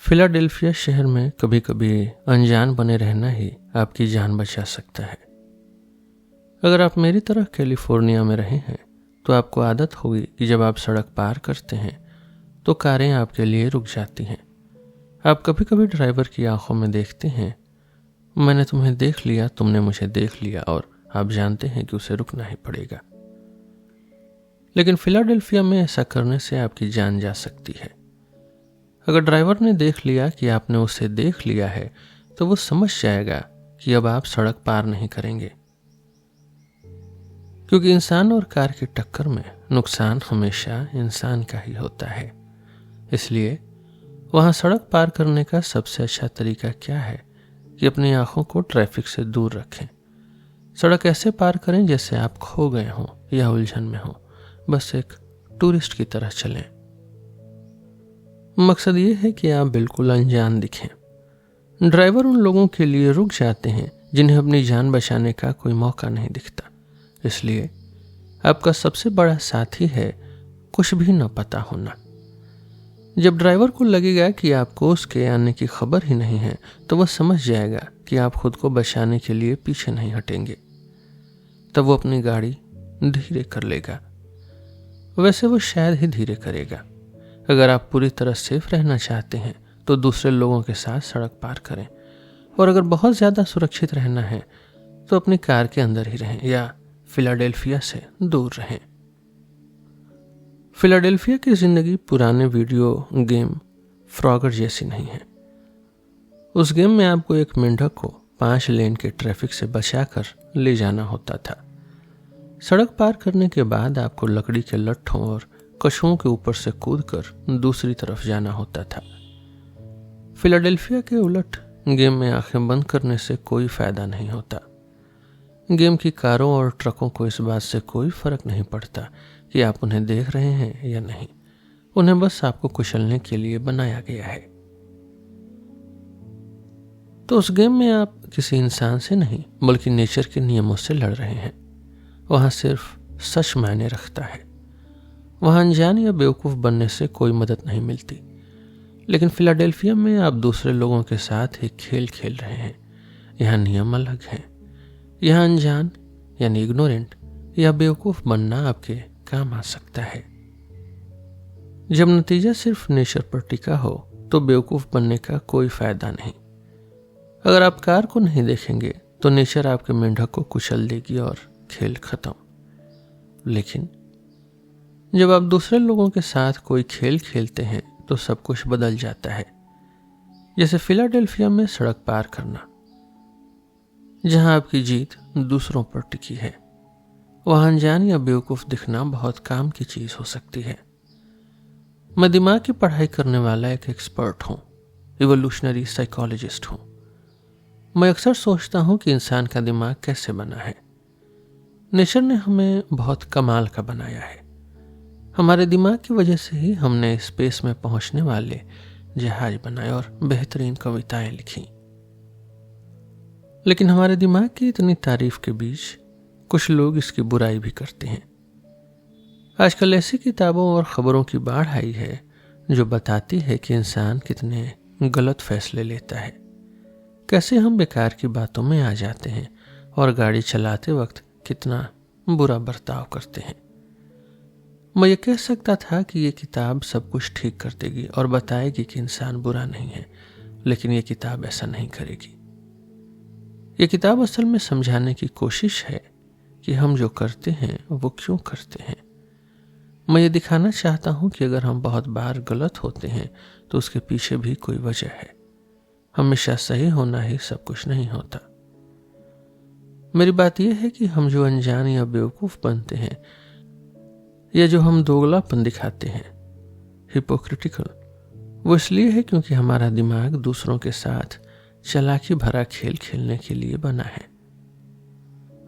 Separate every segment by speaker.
Speaker 1: Philadelphia शहर में कभी कभी अनजान बने रहना ही आपकी जान बचा सकता है। अगर आप मेरी तरह कैलिफोर्निया में रहे हैं तो आपको आदत होगी कि जब आप सड़क पार करते हैं तो कारें आपके लिए रुक जाती हैं। आप कभी कभी ड्राइवर की आंखों में देखते हैं, मैंने तुम्हें देख लिया, तुमने मुझे देख लिया, और आप जानते हैं कि उसे रुकना ही पड़ेगा। लेकिन फिलाडेल्फिया में ऐसा करने से आपकी जान जा सकती है। अगर ड्राइवर ने देख लिया कि आपने उसे देख लिया है तो वो समझ जाएगा कि अब आप सड़क पार नहीं करेंगे, क्योंकि इंसान और कार की टक्कर में नुकसान हमेशा इंसान का ही होता है। इसलिए वहां सड़क पार करने का सबसे अच्छा तरीका क्या है कि अपनी आंखों को ट्रैफिक से दूर रखें। सड़क ऐसे पार करें जैसे आप खो गए हों या उलझन में हों, बस एक टूरिस्ट की तरह चलें। मकसद ये है कि आप बिल्कुल अनजान दिखें। ड्राइवर उन लोगों के लिए रुक जाते हैं जिन्हें अपनी जान बचाने का कोई मौका नहीं दिखता। इसलिए आपका सबसे बड़ा साथी है कुछ भी न पता होना। जब ड्राइवर को लगेगा कि आपको उसके आने की खबर ही नहीं है तो वह समझ जाएगा कि आप खुद को बचाने के लिए पीछे नहीं हटेंगे। तब वो अपनी गाड़ी धीरे कर लेगा। वैसे वो शायद ही धीरे करेगा। अगर आप पूरी तरह सेफ रहना चाहते हैं तो दूसरे लोगों के साथ सड़क पार करें, और अगर बहुत ज़्यादा सुरक्षित रहना है तो अपनी कार के अंदर ही रहें या फिलाडेल्फिया से दूर रहें। फिलाडेल्फिया की ज़िंदगी पुराने वीडियो गेम फ्रॉगर जैसी नहीं है। उस गेम में आपको एक मेंढक को 5 लेन के ट्रैफिक से बचाकर ले जाना होता था। सड़क पार करने के बाद आपको लकड़ी के लट्ठों और कछुओं के ऊपर से कूदकर दूसरी तरफ जाना होता था। फिलाडेल्फिया के उलट गेम में आंखें बंद करने से कोई फायदा नहीं होता। गेम की कारों और ट्रकों को इस बात से कोई फर्क नहीं पड़ता कि आप उन्हें देख रहे हैं या नहीं। उन्हें बस आपको कुचलने के लिए बनाया गया है। तो उस गेम में आप किसी इंसान से नहीं बल्कि नेचर के नियमों से लड़ रहे हैं। वहां सिर्फ सच मायने रखता है। वहां अनजान या बेवकूफ़ बनने से कोई मदद नहीं मिलती। लेकिन फिलाडेल्फिया में आप दूसरे लोगों के साथ एक खेल खेल रहे हैं। यहाँ नियम अलग हैं। यहाँ अनजान यानी इग्नोरेंट या बेवकूफ़ बनना आपके काम आ सकता है। जब नतीजा सिर्फ नेचर पर टिका हो तो बेवकूफ़ बनने का कोई फायदा नहीं। अगर आप कार को नहीं देखेंगे तो नेचर आपके मेंढक को कुचल देगी और खेल खत्म। लेकिन जब आप दूसरे लोगों के साथ कोई खेल खेलते हैं तो सब कुछ बदल जाता है। जैसे फिलाडेल्फिया में सड़क पार करना, जहां आपकी जीत दूसरों पर टिकी है, वहां अनजान या बेवकूफ़ दिखना बहुत काम की चीज़ हो सकती है। मैं दिमाग की पढ़ाई करने वाला एक एक्सपर्ट हूँ, इवोल्यूशनरी साइकोलॉजिस्ट हूँ। मैं अक्सर सोचता हूँ कि इंसान का दिमाग कैसे बना है। नेचर ने हमें बहुत कमाल का बनाया है। हमारे दिमाग की वजह से ही हमने स्पेस में पहुंचने वाले जहाज बनाए और बेहतरीन कविताएं लिखी। लेकिन हमारे दिमाग की इतनी तारीफ के बीच कुछ लोग इसकी बुराई भी करते हैं। आजकल ऐसी किताबों और खबरों की बाढ़ आई है जो बताती है कि इंसान कितने गलत फैसले लेता है, कैसे हम बेकार की बातों में आ जाते हैं और गाड़ी चलाते वक्त कितना बुरा बर्ताव करते हैं। मैं ये कह सकता था कि ये किताब सब कुछ ठीक कर देगी और बताएगी कि इंसान बुरा नहीं है, लेकिन ये किताब ऐसा नहीं करेगी। ये किताब असल में समझाने की कोशिश है कि हम जो करते हैं वो क्यों करते हैं। मैं ये दिखाना चाहता हूँ कि अगर हम बहुत बार गलत होते हैं तो उसके पीछे भी कोई वजह है। हमेशा सही होना ही सब कुछ नहीं होता। मेरी बात यह है कि हम जो अनजान या बेवकूफ़ बनते हैं या जो हम दोगलापन दिखाते हैं, हिपोक्रिटिकल, वो इसलिए है क्योंकि हमारा दिमाग दूसरों के साथ चालाकी भरा खेल खेलने के लिए बना है।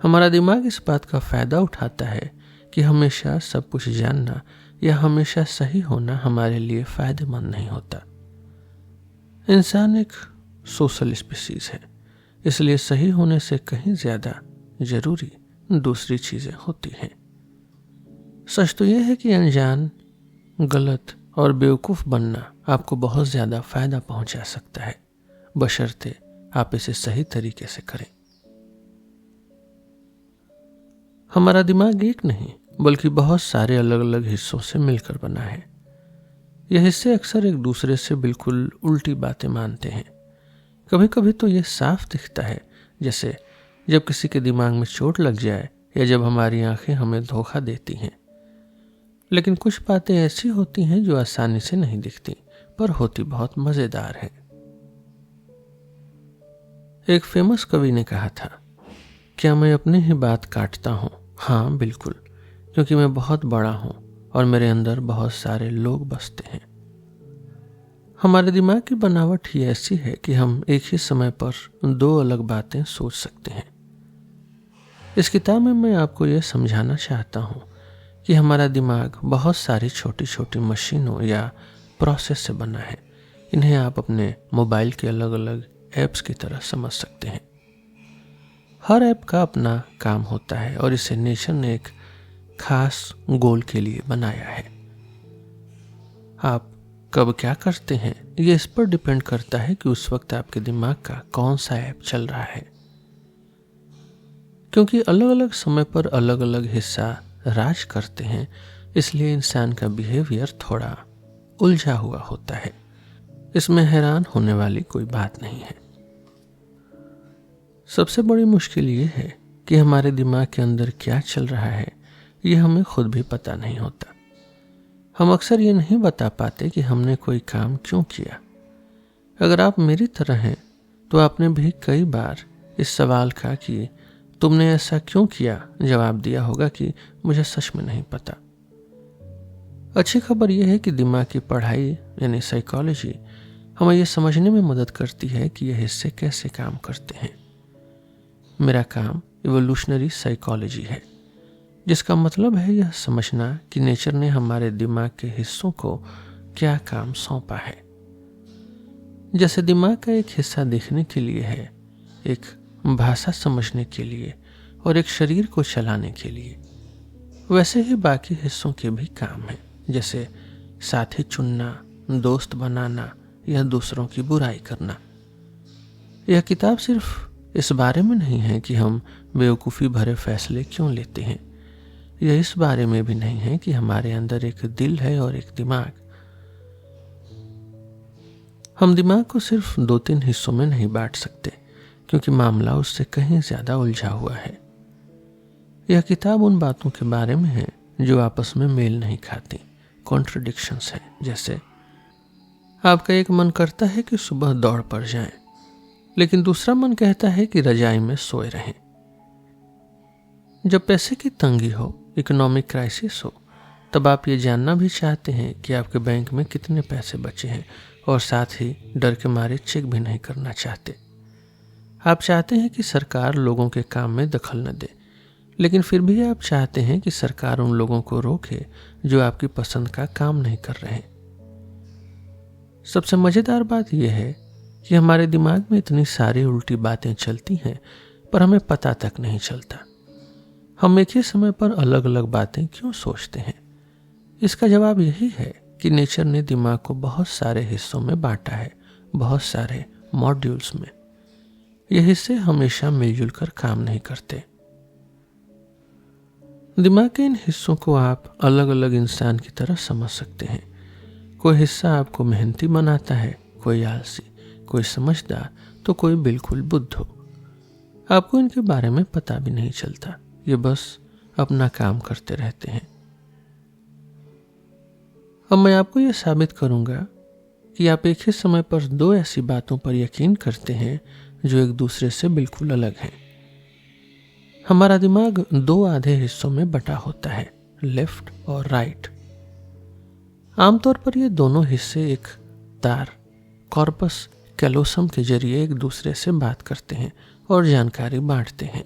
Speaker 1: हमारा दिमाग इस बात का फायदा उठाता है कि हमेशा सब कुछ जानना या हमेशा सही होना हमारे लिए फायदेमंद नहीं होता। इंसान एक सोशल स्पीसीज है, इसलिए सही होने से कहीं ज्यादा जरूरी दूसरी चीजें होती हैं। सच तो यह है कि अनजान, गलत और बेवकूफ़ बनना आपको बहुत ज़्यादा फायदा पहुंचा सकता है, बशर्ते आप इसे सही तरीके से करें। हमारा दिमाग एक नहीं बल्कि बहुत सारे अलग अलग हिस्सों से मिलकर बना है। यह हिस्से अक्सर एक दूसरे से बिल्कुल उल्टी बातें मानते हैं। कभी कभी तो यह साफ दिखता है, जैसे जब किसी के दिमाग में चोट लग जाए या जब हमारी आंखें हमें धोखा देती हैं। लेकिन कुछ बातें ऐसी होती हैं जो आसानी से नहीं दिखती, पर होती बहुत मजेदार है। एक फेमस कवि ने कहा था, क्या मैं अपनी ही बात काटता हूं? हाँ बिल्कुल, क्योंकि मैं बहुत बड़ा हूं और मेरे अंदर बहुत सारे लोग बसते हैं। हमारे दिमाग की बनावट ही ऐसी है कि हम एक ही समय पर दो अलग बातें सोच सकते हैं। इस किताब में मैं आपको यह समझाना चाहता हूं कि हमारा दिमाग बहुत सारी छोटी छोटी मशीनों या प्रोसेस से बना है। इन्हें आप अपने मोबाइल के अलग अलग ऐप्स की तरह समझ सकते हैं। हर ऐप का अपना काम होता है और इसे नेचर ने एक खास गोल के लिए बनाया है। आप कब क्या करते हैं ये इस पर डिपेंड करता है कि उस वक्त आपके दिमाग का कौन सा ऐप चल रहा है। क्योंकि अलग अलग समय पर अलग अलग हिस्सा राज करते हैं, इसलिए इंसान का बिहेवियर थोड़ा उलझा हुआ होता है। इसमें हैरान होने वाली कोई बात नहीं है। सबसे बड़ी मुश्किल ये है कि हमारे दिमाग के अंदर क्या चल रहा है ये हमें खुद भी पता नहीं होता। हम अक्सर ये नहीं बता पाते कि हमने कोई काम क्यों किया। अगर आप मेरी तरह हैं तो आपने भी कई बार इस सवाल का कि तुमने ऐसा क्यों किया जवाब दिया होगा कि मुझे सच में नहीं पता। अच्छी खबर यह है कि दिमाग की पढ़ाई यानी साइकोलॉजी हमें यह समझने में मदद करती है कि यह हिस्से कैसे काम करते हैं। मेरा काम इवोल्यूशनरी साइकोलॉजी है, जिसका मतलब है यह समझना कि नेचर ने हमारे दिमाग के हिस्सों को क्या काम सौंपा है। जैसे दिमाग का एक हिस्सा देखने के लिए है, एक भाषा समझने के लिए और एक शरीर को चलाने के लिए, वैसे ही बाकी हिस्सों के भी काम हैं, जैसे साथी चुनना, दोस्त बनाना या दूसरों की बुराई करना। यह किताब सिर्फ इस बारे में नहीं है कि हम बेवकूफ़ी भरे फैसले क्यों लेते हैं। यह इस बारे में भी नहीं है कि हमारे अंदर एक दिल है और एक दिमाग। हम दिमाग को सिर्फ 2-3 हिस्सों में नहीं बांट सकते, क्योंकि मामला उससे कहीं ज्यादा उलझा हुआ है। यह किताब उन बातों के बारे में है जो आपस में मेल नहीं खाती, कॉन्ट्रडिक्शंस है। जैसे आपका एक मन करता है कि सुबह दौड़ पर जाएं, लेकिन दूसरा मन कहता है कि रजाई में सोए रहें। जब पैसे की तंगी हो, इकोनॉमिक क्राइसिस हो, तब आप ये जानना भी चाहते हैं कि आपके बैंक में कितने पैसे बचे हैं, और साथ ही डर के मारे चेक भी नहीं करना चाहते। आप चाहते हैं कि सरकार लोगों के काम में दखल न दे, लेकिन फिर भी आप चाहते हैं कि सरकार उन लोगों को रोके जो आपकी पसंद का काम नहीं कर रहे। सबसे मजेदार बात यह है कि हमारे दिमाग में इतनी सारी उल्टी बातें चलती हैं, पर हमें पता तक नहीं चलता। हम एक ही समय पर अलग अलग बातें क्यों सोचते हैं? इसका जवाब यही है कि नेचर ने दिमाग को बहुत सारे हिस्सों में बांटा है, बहुत सारे मॉड्यूल्स में। ये हिस्से हमेशा मिलजुल कर काम नहीं करते। दिमाग के इन हिस्सों को आप अलग अलग इंसान की तरह समझ सकते हैं। कोई हिस्सा आपको मेहनती बनाता है, कोई आलसी, कोई समझदार, तो कोई बिल्कुल बुद्धू। आपको इनके बारे में पता भी नहीं चलता, ये बस अपना काम करते रहते हैं। अब मैं आपको यह साबित करूंगा कि आप एक ही समय पर 2 ऐसी बातों पर यकीन करते हैं जो एक दूसरे से बिल्कुल अलग हैं। हमारा दिमाग 2 आधे हिस्सों में बटा होता है, लेफ्ट और राइट। आमतौर पर ये दोनों हिस्से एक तार, कॉर्पस कैलोसम के जरिए एक दूसरे से बात करते हैं और जानकारी बांटते हैं।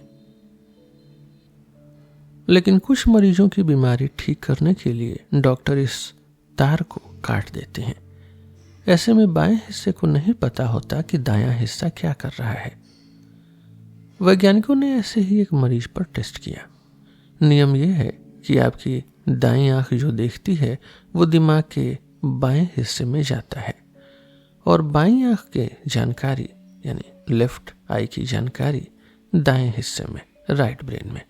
Speaker 1: लेकिन कुछ मरीजों की बीमारी ठीक करने के लिए डॉक्टर इस तार को काट देते हैं। ऐसे में बाएं हिस्से को नहीं पता होता कि दायां हिस्सा क्या कर रहा है। वैज्ञानिकों ने ऐसे ही एक मरीज पर टेस्ट किया। नियम यह है कि आपकी दाईं आंख जो देखती है वो दिमाग के बाएं हिस्से में जाता है और बाईं आंख के जानकारी यानी लेफ्ट आई की जानकारी दाएं हिस्से में राइट ब्रेन में।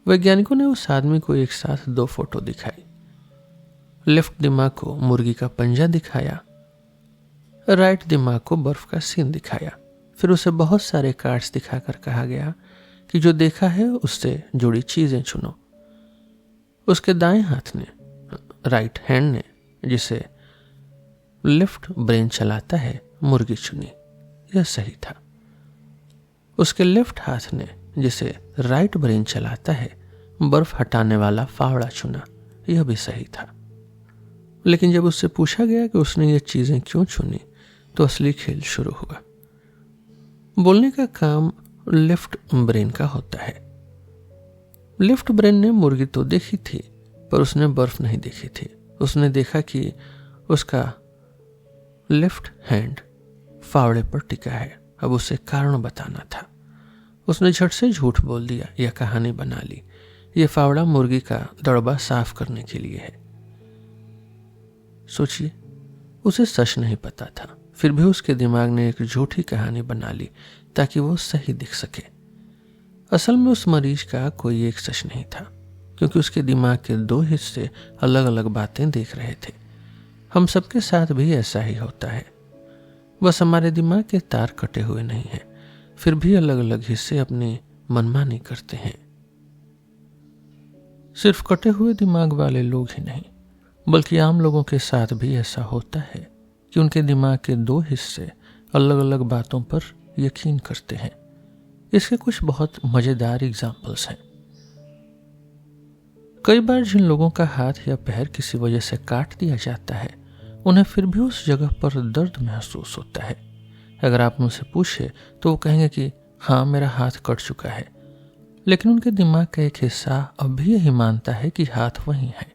Speaker 1: वैज्ञानिकों ने उस आदमी को एक साथ 2 फोटो दिखाई। लेफ्ट दिमाग को मुर्गी का पंजा दिखाया, राइट दिमाग को बर्फ का सीन दिखाया। फिर उसे बहुत सारे कार्ड्स दिखाकर कहा गया कि जो देखा है उससे जुड़ी चीजें चुनो। उसके दाएं हाथ ने, राइट हैंड ने, जिसे लेफ्ट ब्रेन चलाता है, मुर्गी चुनी। यह सही था। उसके लेफ्ट हाथ ने, जिसे राइट ब्रेन चलाता है, बर्फ हटाने वाला फावड़ा चुना। यह भी सही था। लेकिन जब उससे पूछा गया कि उसने ये चीजें क्यों चुनी तो असली खेल शुरू हुआ। बोलने का काम लेफ्ट ब्रेन का होता है। लेफ्ट ब्रेन ने मुर्गी तो देखी थी पर उसने बर्फ नहीं देखी थी। उसने देखा कि उसका लेफ्ट हैंड फावड़े पर टिका है। अब उसे कारण बताना था। उसने झट से झूठ बोल दिया या कहानी बना ली। यह फावड़ा मुर्गी का दड़बा साफ करने के लिए है। सोचिए, उसे सच नहीं पता था, फिर भी उसके दिमाग ने एक झूठी कहानी बना ली ताकि वो सही दिख सके। असल में उस मरीज का कोई एक सच नहीं था, क्योंकि उसके दिमाग के 2 हिस्से अलग अलग बातें देख रहे थे। हम सबके साथ भी ऐसा ही होता है। बस हमारे दिमाग के तार कटे हुए नहीं हैं, फिर भी अलग अलग हिस्से अपनी मनमानी करते हैं। सिर्फ कटे हुए दिमाग वाले लोग ही नहीं, बल्कि आम लोगों के साथ भी ऐसा होता है कि उनके दिमाग के 2 हिस्से अलग अलग बातों पर यकीन करते हैं। इसके कुछ बहुत मजेदार एग्जाम्पल्स हैं। कई बार जिन लोगों का हाथ या पैर किसी वजह से काट दिया जाता है, उन्हें फिर भी उस जगह पर दर्द महसूस होता है। अगर आप उनसे पूछे तो वो कहेंगे कि हाँ, मेरा हाथ कट चुका है, लेकिन उनके दिमाग का एक हिस्सा अब भी यही मानता है कि हाथ वहीं है।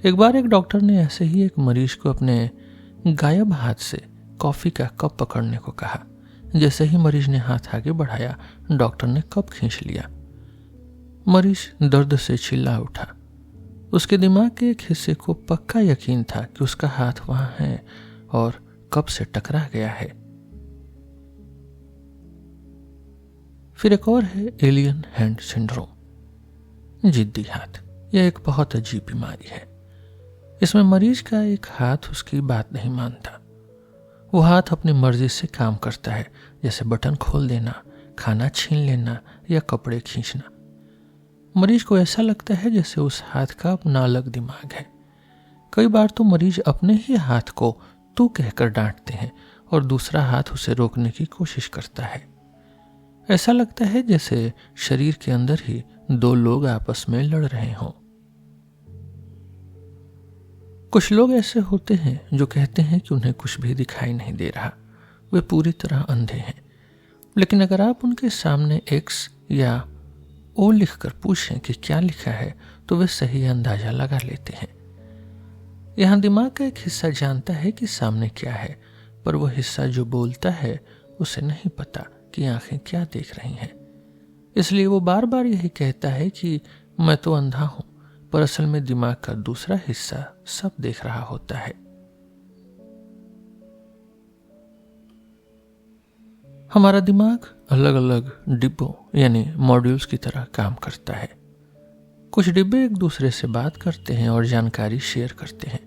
Speaker 1: एक बार एक डॉक्टर ने ऐसे ही एक मरीज को अपने गायब हाथ से कॉफी का कप पकड़ने को कहा। जैसे ही मरीज ने हाथ आगे बढ़ाया, डॉक्टर ने कप खींच लिया। मरीज दर्द से चिल्ला उठा। उसके दिमाग के एक हिस्से को पक्का यकीन था कि उसका हाथ वहां है और कप से टकरा गया है। फिर एक और है एलियन हैंड सिंड्रोम, जिद्दी हाथ। यह एक बहुत अजीब बीमारी है। इसमें मरीज का एक हाथ उसकी बात नहीं मानता। वो हाथ अपनी मर्जी से काम करता है, जैसे बटन खोल देना, खाना छीन लेना या कपड़े खींचना। मरीज को ऐसा लगता है जैसे उस हाथ का अपना अलग दिमाग है। कई बार तो मरीज अपने ही हाथ को तू कहकर डांटते हैं और दूसरा हाथ उसे रोकने की कोशिश करता है। ऐसा लगता है जैसे शरीर के अंदर ही 2 लोग आपस में लड़ रहे हों। कुछ लोग ऐसे होते हैं जो कहते हैं कि उन्हें कुछ भी दिखाई नहीं दे रहा, वे पूरी तरह अंधे हैं। लेकिन अगर आप उनके सामने एक्स या ओ लिखकर पूछें कि क्या लिखा है, तो वे सही अंदाजा लगा लेते हैं। यहां दिमाग का एक हिस्सा जानता है कि सामने क्या है, पर वो हिस्सा जो बोलता है उसे नहीं पता कि आंखें क्या देख रही हैं। इसलिए वो बार बार यही कहता है कि मैं तो अंधा हूं, पर असल में दिमाग का दूसरा हिस्सा सब देख रहा होता है। हमारा दिमाग अलग अलग डिब्बों यानी मॉड्यूल्स की तरह काम करता है। कुछ डिब्बे एक दूसरे से बात करते हैं और जानकारी शेयर करते हैं।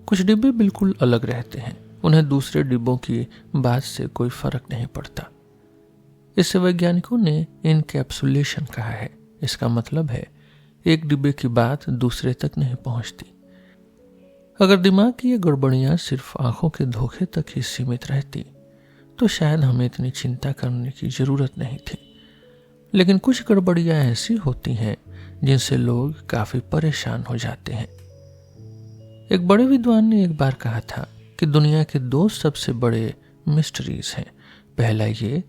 Speaker 1: कुछ डिब्बे बिल्कुल अलग रहते हैं, उन्हें दूसरे डिब्बों की बात से कोई फर्क नहीं पड़ता। इससे वैज्ञानिकों ने इनकैप्सुलेशन कहा है। इसका मतलब है एक डिब्बे की बात दूसरे तक नहीं पहुंचती। अगर दिमाग की ये गड़बड़ियां सिर्फ आंखों के धोखे तक ही सीमित रहती तो शायद हमें इतनी चिंता करने की जरूरत नहीं थी। लेकिन कुछ गड़बड़ियां ऐसी होती हैं जिनसे लोग काफी परेशान हो जाते हैं। एक बड़े विद्वान ने एक बार कहा था कि दुनिया के 2 सबसे बड़े मिस्ट्रीज हैं। पहला ये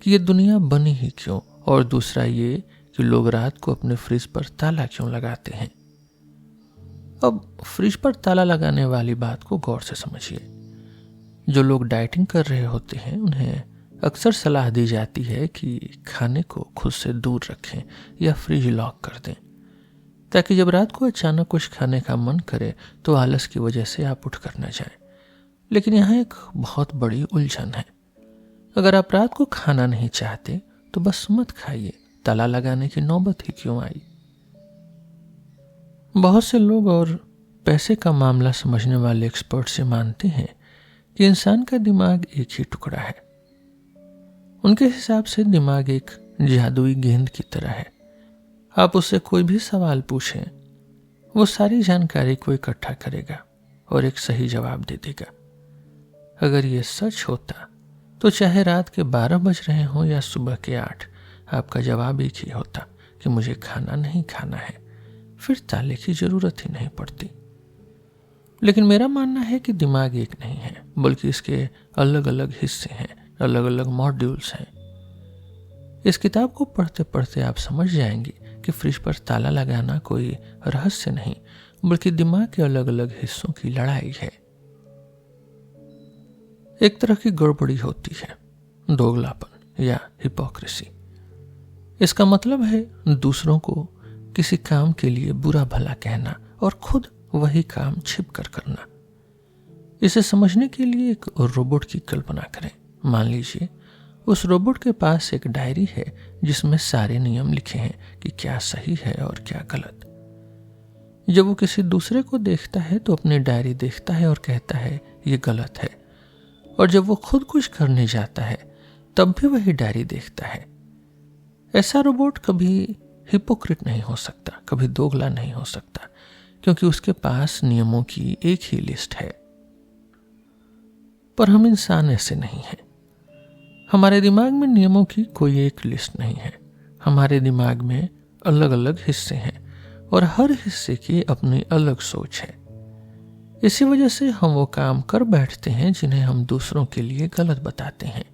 Speaker 1: कि ये दुनिया बनी ही क्यों, और दूसरा ये कि लोग रात को अपने फ्रिज पर ताला क्यों लगाते हैं। अब फ्रिज पर ताला लगाने वाली बात को गौर से समझिए। जो लोग डाइटिंग कर रहे होते हैं उन्हें अक्सर सलाह दी जाती है कि खाने को खुद से दूर रखें या फ्रिज लॉक कर दें। ताकि जब रात को अचानक कुछ खाने का मन करे तो आलस की वजह से आप उठ कर न जाएं। लेकिन यहाँ एक बहुत बड़ी उलझन है। अगर आप रात को खाना नहीं चाहते तो बस मत खाइए, ताला लगाने की नौबत ही क्यों आई। बहुत से लोग और पैसे का मामला समझने वाले एक्सपर्ट से मानते हैं कि इंसान का दिमाग एक ही टुकड़ा है। उनके हिसाब से दिमाग एक जादुई गेंद की तरह है। आप उससे कोई भी सवाल पूछें, वो सारी जानकारी को इकट्ठा करेगा और एक सही जवाब दे देगा। अगर ये सच होता तो चाहे रात के 12 बज रहे हों या सुबह के 8, आपका जवाब एक ही होता कि मुझे खाना नहीं खाना है। फिर ताले की जरूरत ही नहीं पड़ती। लेकिन मेरा मानना है कि दिमाग एक नहीं है, बल्कि इसके अलग अलग हिस्से हैं, अलग अलग मॉड्यूल्स हैं। इस किताब को पढ़ते पढ़ते आप समझ जाएंगे कि फ्रिज पर ताला लगाना कोई रहस्य नहीं, बल्कि दिमाग के अलग अलग हिस्सों की लड़ाई है। एक तरह की गड़बड़ी होती है, दोगलापन या हिपोक्रेसी। इसका मतलब है दूसरों को किसी काम के लिए बुरा भला कहना और खुद वही काम छिप कर करना। इसे समझने के लिए एक रोबोट की कल्पना करें। मान लीजिए उस रोबोट के पास एक डायरी है जिसमें सारे नियम लिखे हैं कि क्या सही है और क्या गलत। जब वो किसी दूसरे को देखता है तो अपनी डायरी देखता है और कहता है ये गलत है, और जब वो खुद कुछ करने जाता है तब भी वही डायरी देखता है। ऐसा रोबोट कभी हिपोक्रेट नहीं हो सकता, कभी दोगला नहीं हो सकता, क्योंकि उसके पास नियमों की एक ही लिस्ट है। पर हम इंसान ऐसे नहीं हैं। हमारे दिमाग में नियमों की कोई एक लिस्ट नहीं है। हमारे दिमाग में अलग अलग हिस्से हैं और हर हिस्से की अपनी अलग सोच है। इसी वजह से हम वो काम कर बैठते हैं जिन्हें हम दूसरों के लिए गलत बताते हैं।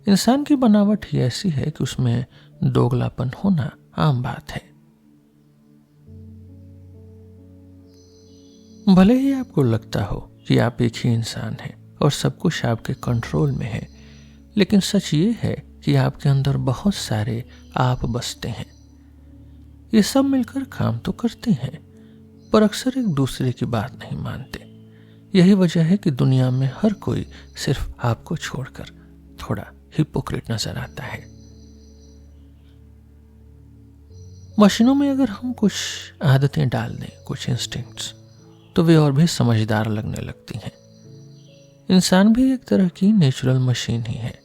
Speaker 1: इंसान की बनावट ही ऐसी है कि उसमें दोगलापन होना आम बात है। भले ही आपको लगता हो कि आप एक ही इंसान हैं और सब कुछ आपके कंट्रोल में है, लेकिन सच ये है कि आपके अंदर बहुत सारे आप बसते हैं। ये सब मिलकर काम तो करते हैं, पर अक्सर एक दूसरे की बात नहीं मानते। यही वजह है कि दुनिया में हर कोई सिर्फ आपको छोड़कर थोड़ा हिपोक्रेट नजर आता है। मशीनों में अगर हम कुछ आदतें डाल दें, कुछ इंस्टिंक्ट्स, तो वे और भी समझदार लगने लगती हैं। इंसान भी एक तरह की नेचुरल मशीन ही है।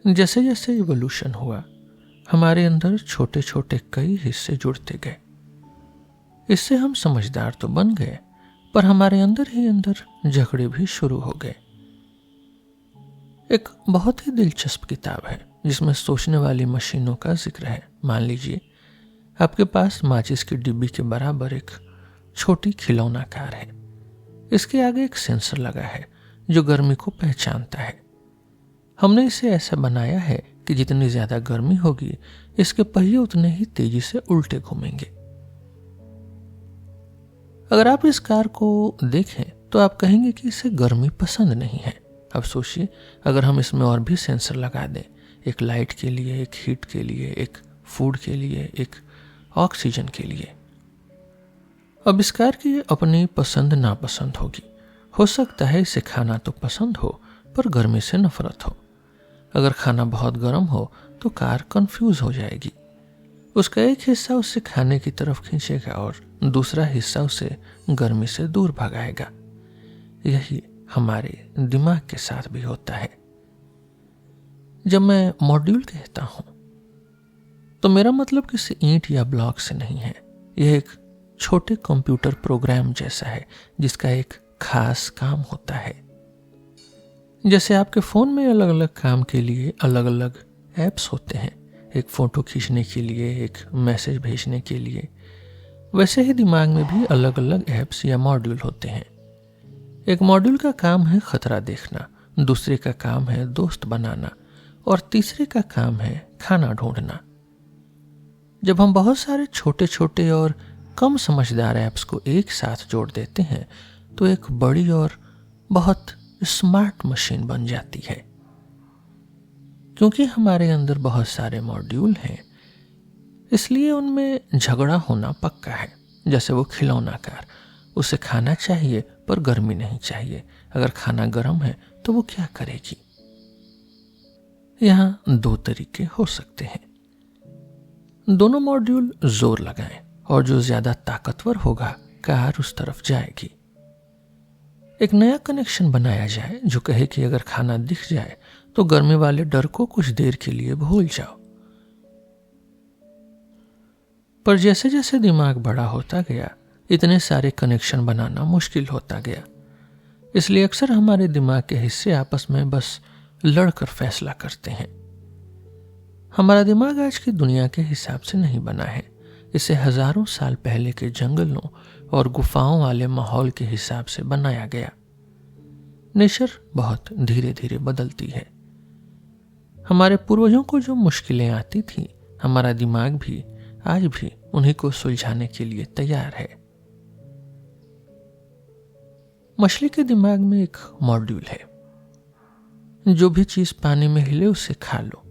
Speaker 1: जैसे जैसे इवोल्यूशन हुआ, हमारे अंदर छोटे छोटे कई हिस्से जुड़ते गए। इससे हम समझदार तो बन गए, पर हमारे अंदर ही अंदर झगड़े भी शुरू हो गए। एक बहुत ही दिलचस्प किताब है जिसमें सोचने वाली मशीनों का जिक्र है। मान लीजिए आपके पास माचिस की डिब्बी के बराबर एक छोटी खिलौना कार है। इसके आगे एक सेंसर लगा है जो गर्मी को पहचानता है। हमने इसे ऐसा बनाया है कि जितनी ज्यादा गर्मी होगी, इसके पहिए उतने ही तेजी से उल्टे घूमेंगे। अगर आप इस कार को देखें तो आप कहेंगे कि इसे गर्मी पसंद नहीं है। अब सोचिए अगर हम इसमें और भी सेंसर लगा दें, एक लाइट के लिए, एक हीट के लिए, एक फूड के लिए, एक ऑक्सीजन के लिए। अब इस कार की अपनी पसंद नापसंद होगी। हो सकता है इसे खाना तो पसंद हो पर गर्मी से नफरत हो। अगर खाना बहुत गर्म हो तो कार कंफ्यूज हो जाएगी। उसका एक हिस्सा उसे खाने की तरफ खींचेगा और दूसरा हिस्सा उसे गर्मी से दूर भगाएगा। यही हमारे दिमाग के साथ भी होता है। जब मैं मॉड्यूल कहता हूं तो मेरा मतलब किसी ईंट या ब्लॉक से नहीं है। यह एक छोटे कंप्यूटर प्रोग्राम जैसा है जिसका एक खास काम होता है। जैसे आपके फोन में अलग अलग काम के लिए अलग अलग ऐप्स होते हैं, एक फोटो खींचने के लिए, एक मैसेज भेजने के लिए, वैसे ही दिमाग में भी अलग अलग ऐप्स या मॉड्यूल होते हैं। एक मॉड्यूल का काम है खतरा देखना, दूसरे का काम है दोस्त बनाना और तीसरे का काम है खाना ढूंढना। जब हम बहुत सारे छोटे छोटे और कम समझदार ऐप्स को एक साथ जोड़ देते हैं तो एक बड़ी और बहुत स्मार्ट मशीन बन जाती है। क्योंकि हमारे अंदर बहुत सारे मॉड्यूल हैं, इसलिए उनमें झगड़ा होना पक्का है। जैसे वो खिलौना कार, उसे खाना चाहिए पर गर्मी नहीं चाहिए। अगर खाना गर्म है तो वो क्या करेगी? यहाँ दो तरीके हो सकते हैं। दोनों मॉड्यूल जोर लगाएं और जो ज्यादा ताकतवर होगा कार उस तरफ जाएगी। एक नया कनेक्शन बनाया जाए जो कहे कि अगर खाना दिख जाए तो गर्मी वाले डर को कुछ देर के लिए भूल जाओ। पर जैसे जैसे दिमाग बड़ा होता गया, इतने सारे कनेक्शन बनाना मुश्किल होता गया। इसलिए अक्सर हमारे दिमाग के हिस्से आपस में बस लड़कर फैसला करते हैं। हमारा दिमाग आज की दुनिया के हिसाब से नहीं बना है। इसे हजारों साल पहले के जंगलों और गुफाओं वाले माहौल के हिसाब से बनाया गया। नेचर बहुत धीरे धीरे बदलती है। हमारे पूर्वजों को जो मुश्किलें आती थी, हमारा दिमाग भी आज भी उन्हीं को सुलझाने के लिए तैयार है। मछली के दिमाग में एक मॉड्यूल है, जो भी चीज पानी में हिले उसे खा लो।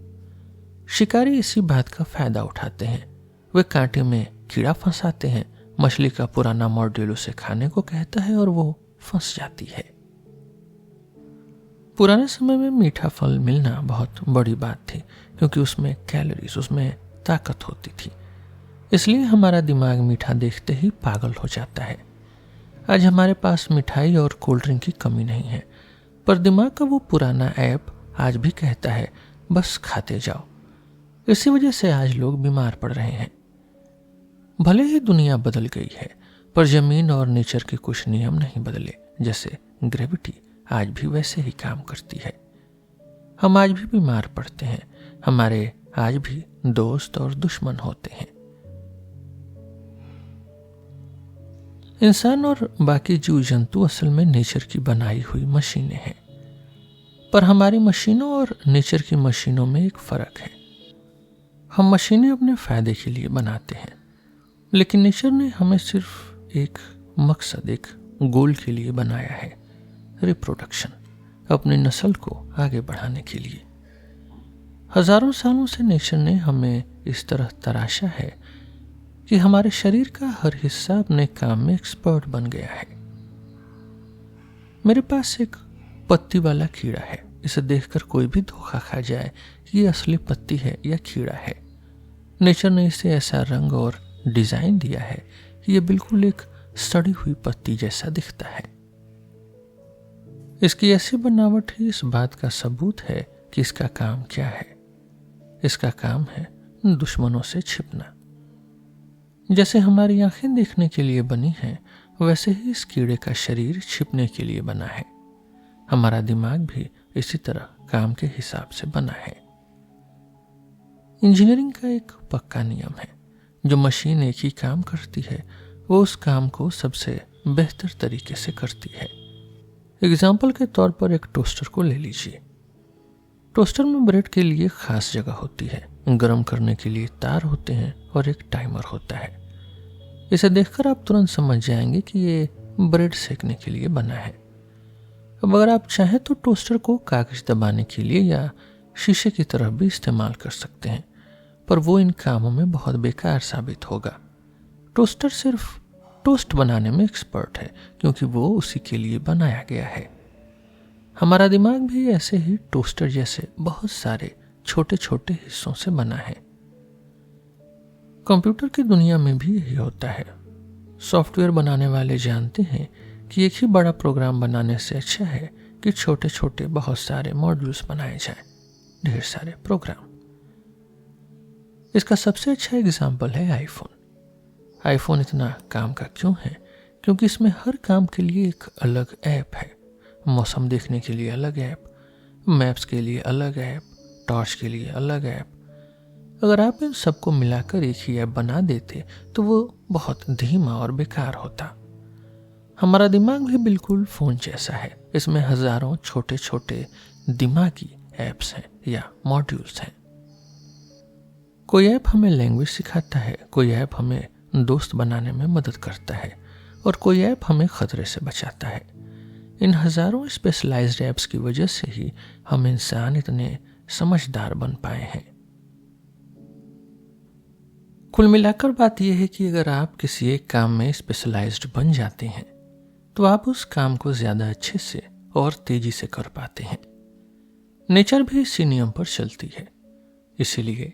Speaker 1: शिकारी इसी बात का फायदा उठाते हैं। वे कांटे में कीड़ा फंसाते हैं। मछली का पुराना मॉड्यूल उसे खाने को कहता है और वो फंस जाती है। पुराने समय में मीठा फल मिलना बहुत बड़ी बात थी, क्योंकि उसमें कैलोरीज, उसमें ताकत होती थी। इसलिए हमारा दिमाग मीठा देखते ही पागल हो जाता है। आज हमारे पास मिठाई और कोल्ड ड्रिंक की कमी नहीं है, पर दिमाग का वो पुराना ऐप आज भी कहता है बस खाते जाओ। इसी वजह से आज लोग बीमार पड़ रहे हैं। भले ही दुनिया बदल गई है, पर जमीन और नेचर के कुछ नियम नहीं बदले। जैसे ग्रेविटी आज भी वैसे ही काम करती है। हम आज भी बीमार पड़ते हैं। हमारे आज भी दोस्त और दुश्मन होते हैं। इंसान और बाकी जीव जंतु असल में नेचर की बनाई हुई मशीनें हैं। पर हमारी मशीनों और नेचर की मशीनों में एक फर्क है। हम मशीनें अपने फायदे के लिए बनाते हैं, लेकिन नेचर ने हमें सिर्फ एक मकसद, एक गोल के लिए बनाया है, रिप्रोडक्शन, अपनी नस्ल को आगे बढ़ाने के लिए। हजारों सालों से नेचर ने हमें इस तरह तराशा है कि हमारे शरीर का हर हिस्सा अपने काम में एक्सपर्ट बन गया है। मेरे पास एक पत्ती वाला कीड़ा है। इसे देखकर कोई भी धोखा खा जाए कि ये असली पत्ती है या कीड़ा है। नेचर ने इसे ऐसा रंग और डिजाइन दिया है कि ये बिल्कुल एक सड़ी हुई पत्ती जैसा दिखता है। इसकी ऐसी बनावट ही इस बात का सबूत है कि इसका काम क्या है। इसका काम है दुश्मनों से छिपना। जैसे हमारी आंखें देखने के लिए बनी हैं, वैसे ही इस कीड़े का शरीर छिपने के लिए बना है। हमारा दिमाग भी इसी तरह काम के हिसाब से बना है। इंजीनियरिंग का एक पक्का नियम है, जो मशीन एक ही काम करती है, वो उस काम को सबसे बेहतर तरीके से करती है। एग्जाम्पल के तौर पर एक टोस्टर को ले लीजिए। टोस्टर में ब्रेड के लिए खास जगह होती है, गर्म करने के लिए तार होते हैं और एक टाइमर होता है। इसे देखकर आप तुरंत समझ जाएंगे कि ये ब्रेड सेकने के लिए बना है। अब अगर आप चाहें तो टोस्टर को कागज दबाने के लिए या शीशे की तरह भी इस्तेमाल कर सकते हैं, पर वो इन कामों में बहुत बेकार साबित होगा। टोस्टर सिर्फ टोस्ट बनाने में एक्सपर्ट है, क्योंकि वो उसी के लिए बनाया गया है। हमारा दिमाग भी ऐसे ही टोस्टर जैसे बहुत सारे छोटे छोटे हिस्सों से बना है। कंप्यूटर की दुनिया में भी यही होता है। सॉफ्टवेयर बनाने वाले जानते हैं कि एक ही बड़ा प्रोग्राम बनाने से अच्छा है कि छोटे छोटे बहुत सारे मॉड्यूल्स बनाए जाएं, ढेर सारे प्रोग्राम। इसका सबसे अच्छा एग्जाम्पल है आईफोन। आईफोन इतना काम का क्यों है? क्योंकि इसमें हर काम के लिए एक अलग ऐप है। मौसम देखने के लिए अलग ऐप, मैप्स के लिए अलग ऐप, टॉर्च के लिए अलग ऐप। अगर आप इन सबको मिलाकर एक ही ऐप बना देते तो वो बहुत धीमा और बेकार होता। हमारा दिमाग भी बिल्कुल फोन जैसा है। इसमें हजारों छोटे छोटे दिमागी ऐप्स हैं या मॉड्यूल्स हैं। कोई ऐप हमें लैंग्वेज सिखाता है, कोई ऐप हमें दोस्त बनाने में मदद करता है और कोई ऐप हमें खतरे से बचाता है। इन हजारों स्पेशलाइज्ड ऐप्स की वजह से ही हम इंसान इतने समझदार बन पाए हैं। कुल मिलाकर बात यह है कि अगर आप किसी एक काम में स्पेशलाइज्ड बन जाते हैं तो आप उस काम को ज्यादा अच्छे से और तेजी से कर पाते हैं। नेचर भी इसी नियम पर चलती है, इसीलिए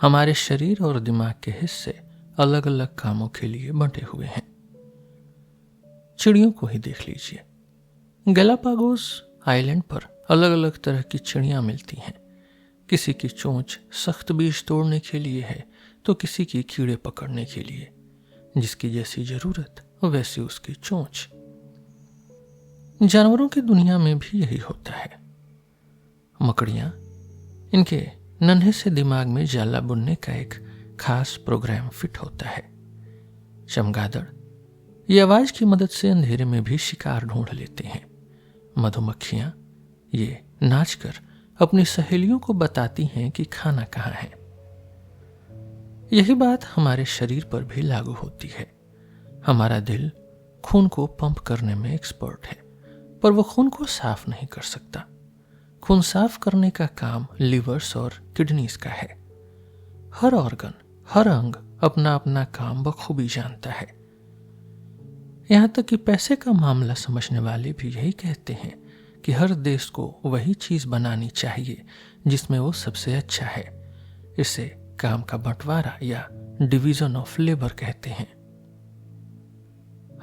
Speaker 1: हमारे शरीर और दिमाग के हिस्से अलग अलग कामों के लिए बंटे हुए हैं। चिड़ियों को ही देख लीजिए, गैलापागोस आइलैंड पर अलग अलग तरह की चिड़ियां मिलती हैं। किसी की चोंच सख्त बीज तोड़ने के लिए है तो किसी की कीड़े पकड़ने के लिए। जिसकी जैसी जरूरत वैसी उसकी चोंच। जानवरों की दुनिया में भी यही होता है। मकड़ियां, इनके नन्हे से दिमाग में जाला बुनने का एक खास प्रोग्राम फिट होता है। चमगादड़ ये आवाज की मदद से अंधेरे में भी शिकार ढूंढ लेते हैं। मधुमक्खियां ये नाचकर अपनी सहेलियों को बताती हैं कि खाना कहाँ है। यही बात हमारे शरीर पर भी लागू होती है। हमारा दिल खून को पंप करने में एक्सपर्ट है, पर वो खून को साफ नहीं कर सकता। खून साफ करने का काम लिवर्स और किडनीज का है। हर ऑर्गन, हर अंग अपना अपना काम बखूबी जानता है। यहां तक कि पैसे का मामला समझने वाले भी यही कहते हैं कि हर देश को वही चीज बनानी चाहिए जिसमें वो सबसे अच्छा है। इसे काम का बंटवारा या डिवीजन ऑफ लेबर कहते हैं।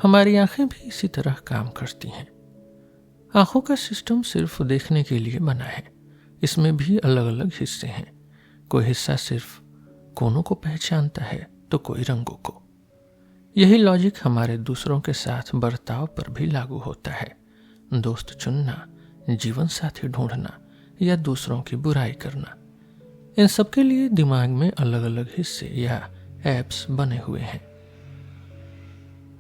Speaker 1: हमारी आंखें भी इसी तरह काम करती हैं। आंखों का सिस्टम सिर्फ देखने के लिए बना है। इसमें भी अलग अलग हिस्से हैं। कोई हिस्सा सिर्फ कोनों को पहचानता है तो कोई रंगों को। यही लॉजिक हमारे दूसरों के साथ बर्ताव पर भी लागू होता है। दोस्त चुनना, जीवन साथी ढूंढना या दूसरों की बुराई करना, इन सबके लिए दिमाग में अलग अलग हिस्से या एप्स बने हुए हैं।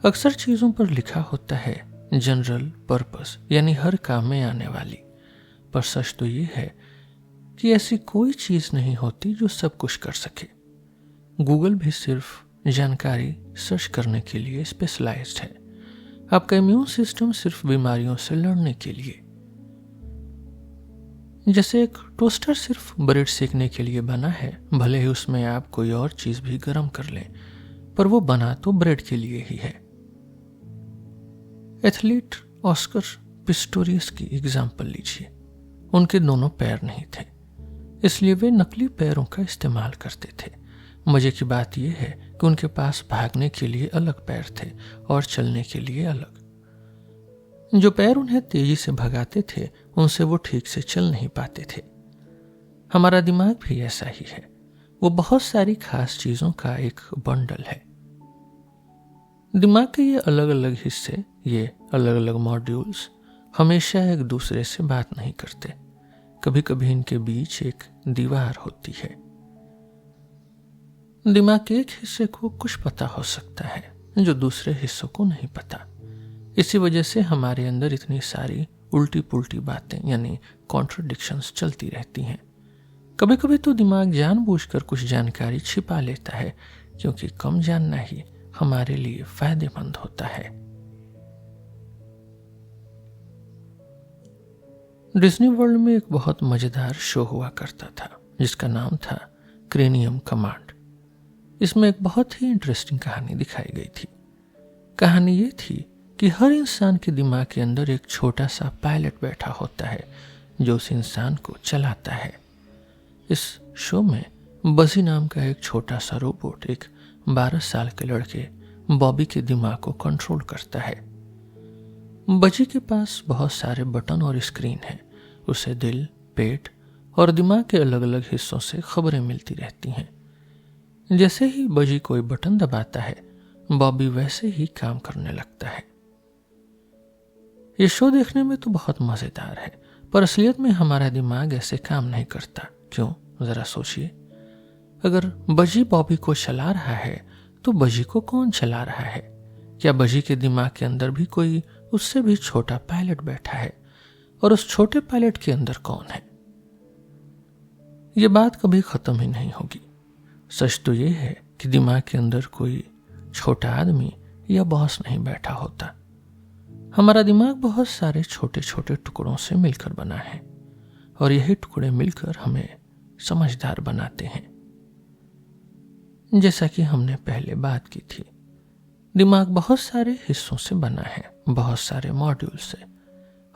Speaker 1: अक्सर चीजों पर लिखा होता है जनरल पर्पस, यानी हर काम में आने वाली। पर सच तो ये है कि ऐसी कोई चीज नहीं होती जो सब कुछ कर सके। गूगल भी सिर्फ जानकारी सर्च करने के लिए स्पेशलाइज्ड है। आपका इम्यून सिस्टम सिर्फ बीमारियों से लड़ने के लिए। जैसे एक टोस्टर सिर्फ ब्रेड सेकने के लिए बना है, भले ही उसमें आप कोई और चीज भी गर्म कर लें, पर वो बना तो ब्रेड के लिए ही है। एथलीट ऑस्कर पिस्टोरियस की एग्जाम्पल लीजिए। उनके दोनों पैर नहीं थे, इसलिए वे नकली पैरों का इस्तेमाल करते थे। मजे की बात यह है कि उनके पास भागने के लिए अलग पैर थे और चलने के लिए अलग। जो पैर उन्हें तेजी से भगाते थे उनसे वो ठीक से चल नहीं पाते थे। हमारा दिमाग भी ऐसा ही है। वो बहुत सारी खास चीजों का एक बंडल है। दिमाग के ये अलग अलग हिस्से, ये अलग अलग मॉड्यूल्स हमेशा एक दूसरे से बात नहीं करते। कभी कभी इनके बीच एक दीवार होती है। दिमाग के एक हिस्से को कुछ पता हो सकता है जो दूसरे हिस्सों को नहीं पता। इसी वजह से हमारे अंदर इतनी सारी उल्टी पुल्टी बातें यानी कॉन्ट्रडिक्शंस चलती रहती हैं। कभी कभी तो दिमाग जानबूझकर कुछ जानकारी छिपा लेता है, क्योंकि कम जानना ही हमारे लिए फायदेमंद होता है। डिज्नी वर्ल्ड में एक बहुत मजेदार शो हुआ करता था जिसका नाम था क्रेनियम कमांड। इसमें एक बहुत ही इंटरेस्टिंग कहानी दिखाई गई थी। कहानी ये थी कि हर इंसान के दिमाग के अंदर एक छोटा सा पायलट बैठा होता है जो उस इंसान को चलाता है। इस शो में बजी नाम का एक छोटा सा रोबोट एक 12 साल के लड़के बॉबी के दिमाग को कंट्रोल करता है। बजी के पास बहुत सारे बटन और स्क्रीन है। उसे दिल, पेट और दिमाग के अलग अलग हिस्सों से खबरें मिलती रहती हैं। जैसे ही बजी कोई बटन दबाता है, बॉबी वैसे ही काम करने लगता है। ये शो देखने में तो बहुत मजेदार है, पर असलियत में हमारा दिमाग ऐसे काम नहीं करता। क्यों, जरा सोचिए। अगर बजी बॉबी को चला रहा है तो बजी को कौन चला रहा है? क्या बजी के दिमाग के अंदर भी कोई उससे भी छोटा पायलट बैठा है? और उस छोटे पायलट के अंदर कौन है? ये बात कभी खत्म ही नहीं होगी। सच तो ये है कि दिमाग के अंदर कोई छोटा आदमी या बॉस नहीं बैठा होता। हमारा दिमाग बहुत सारे छोटे छोटे टुकड़ों से मिलकर बना है और यही टुकड़े मिलकर हमें समझदार बनाते हैं। जैसा कि हमने पहले बात की थी, दिमाग बहुत सारे हिस्सों से बना है, बहुत सारे मॉड्यूल से।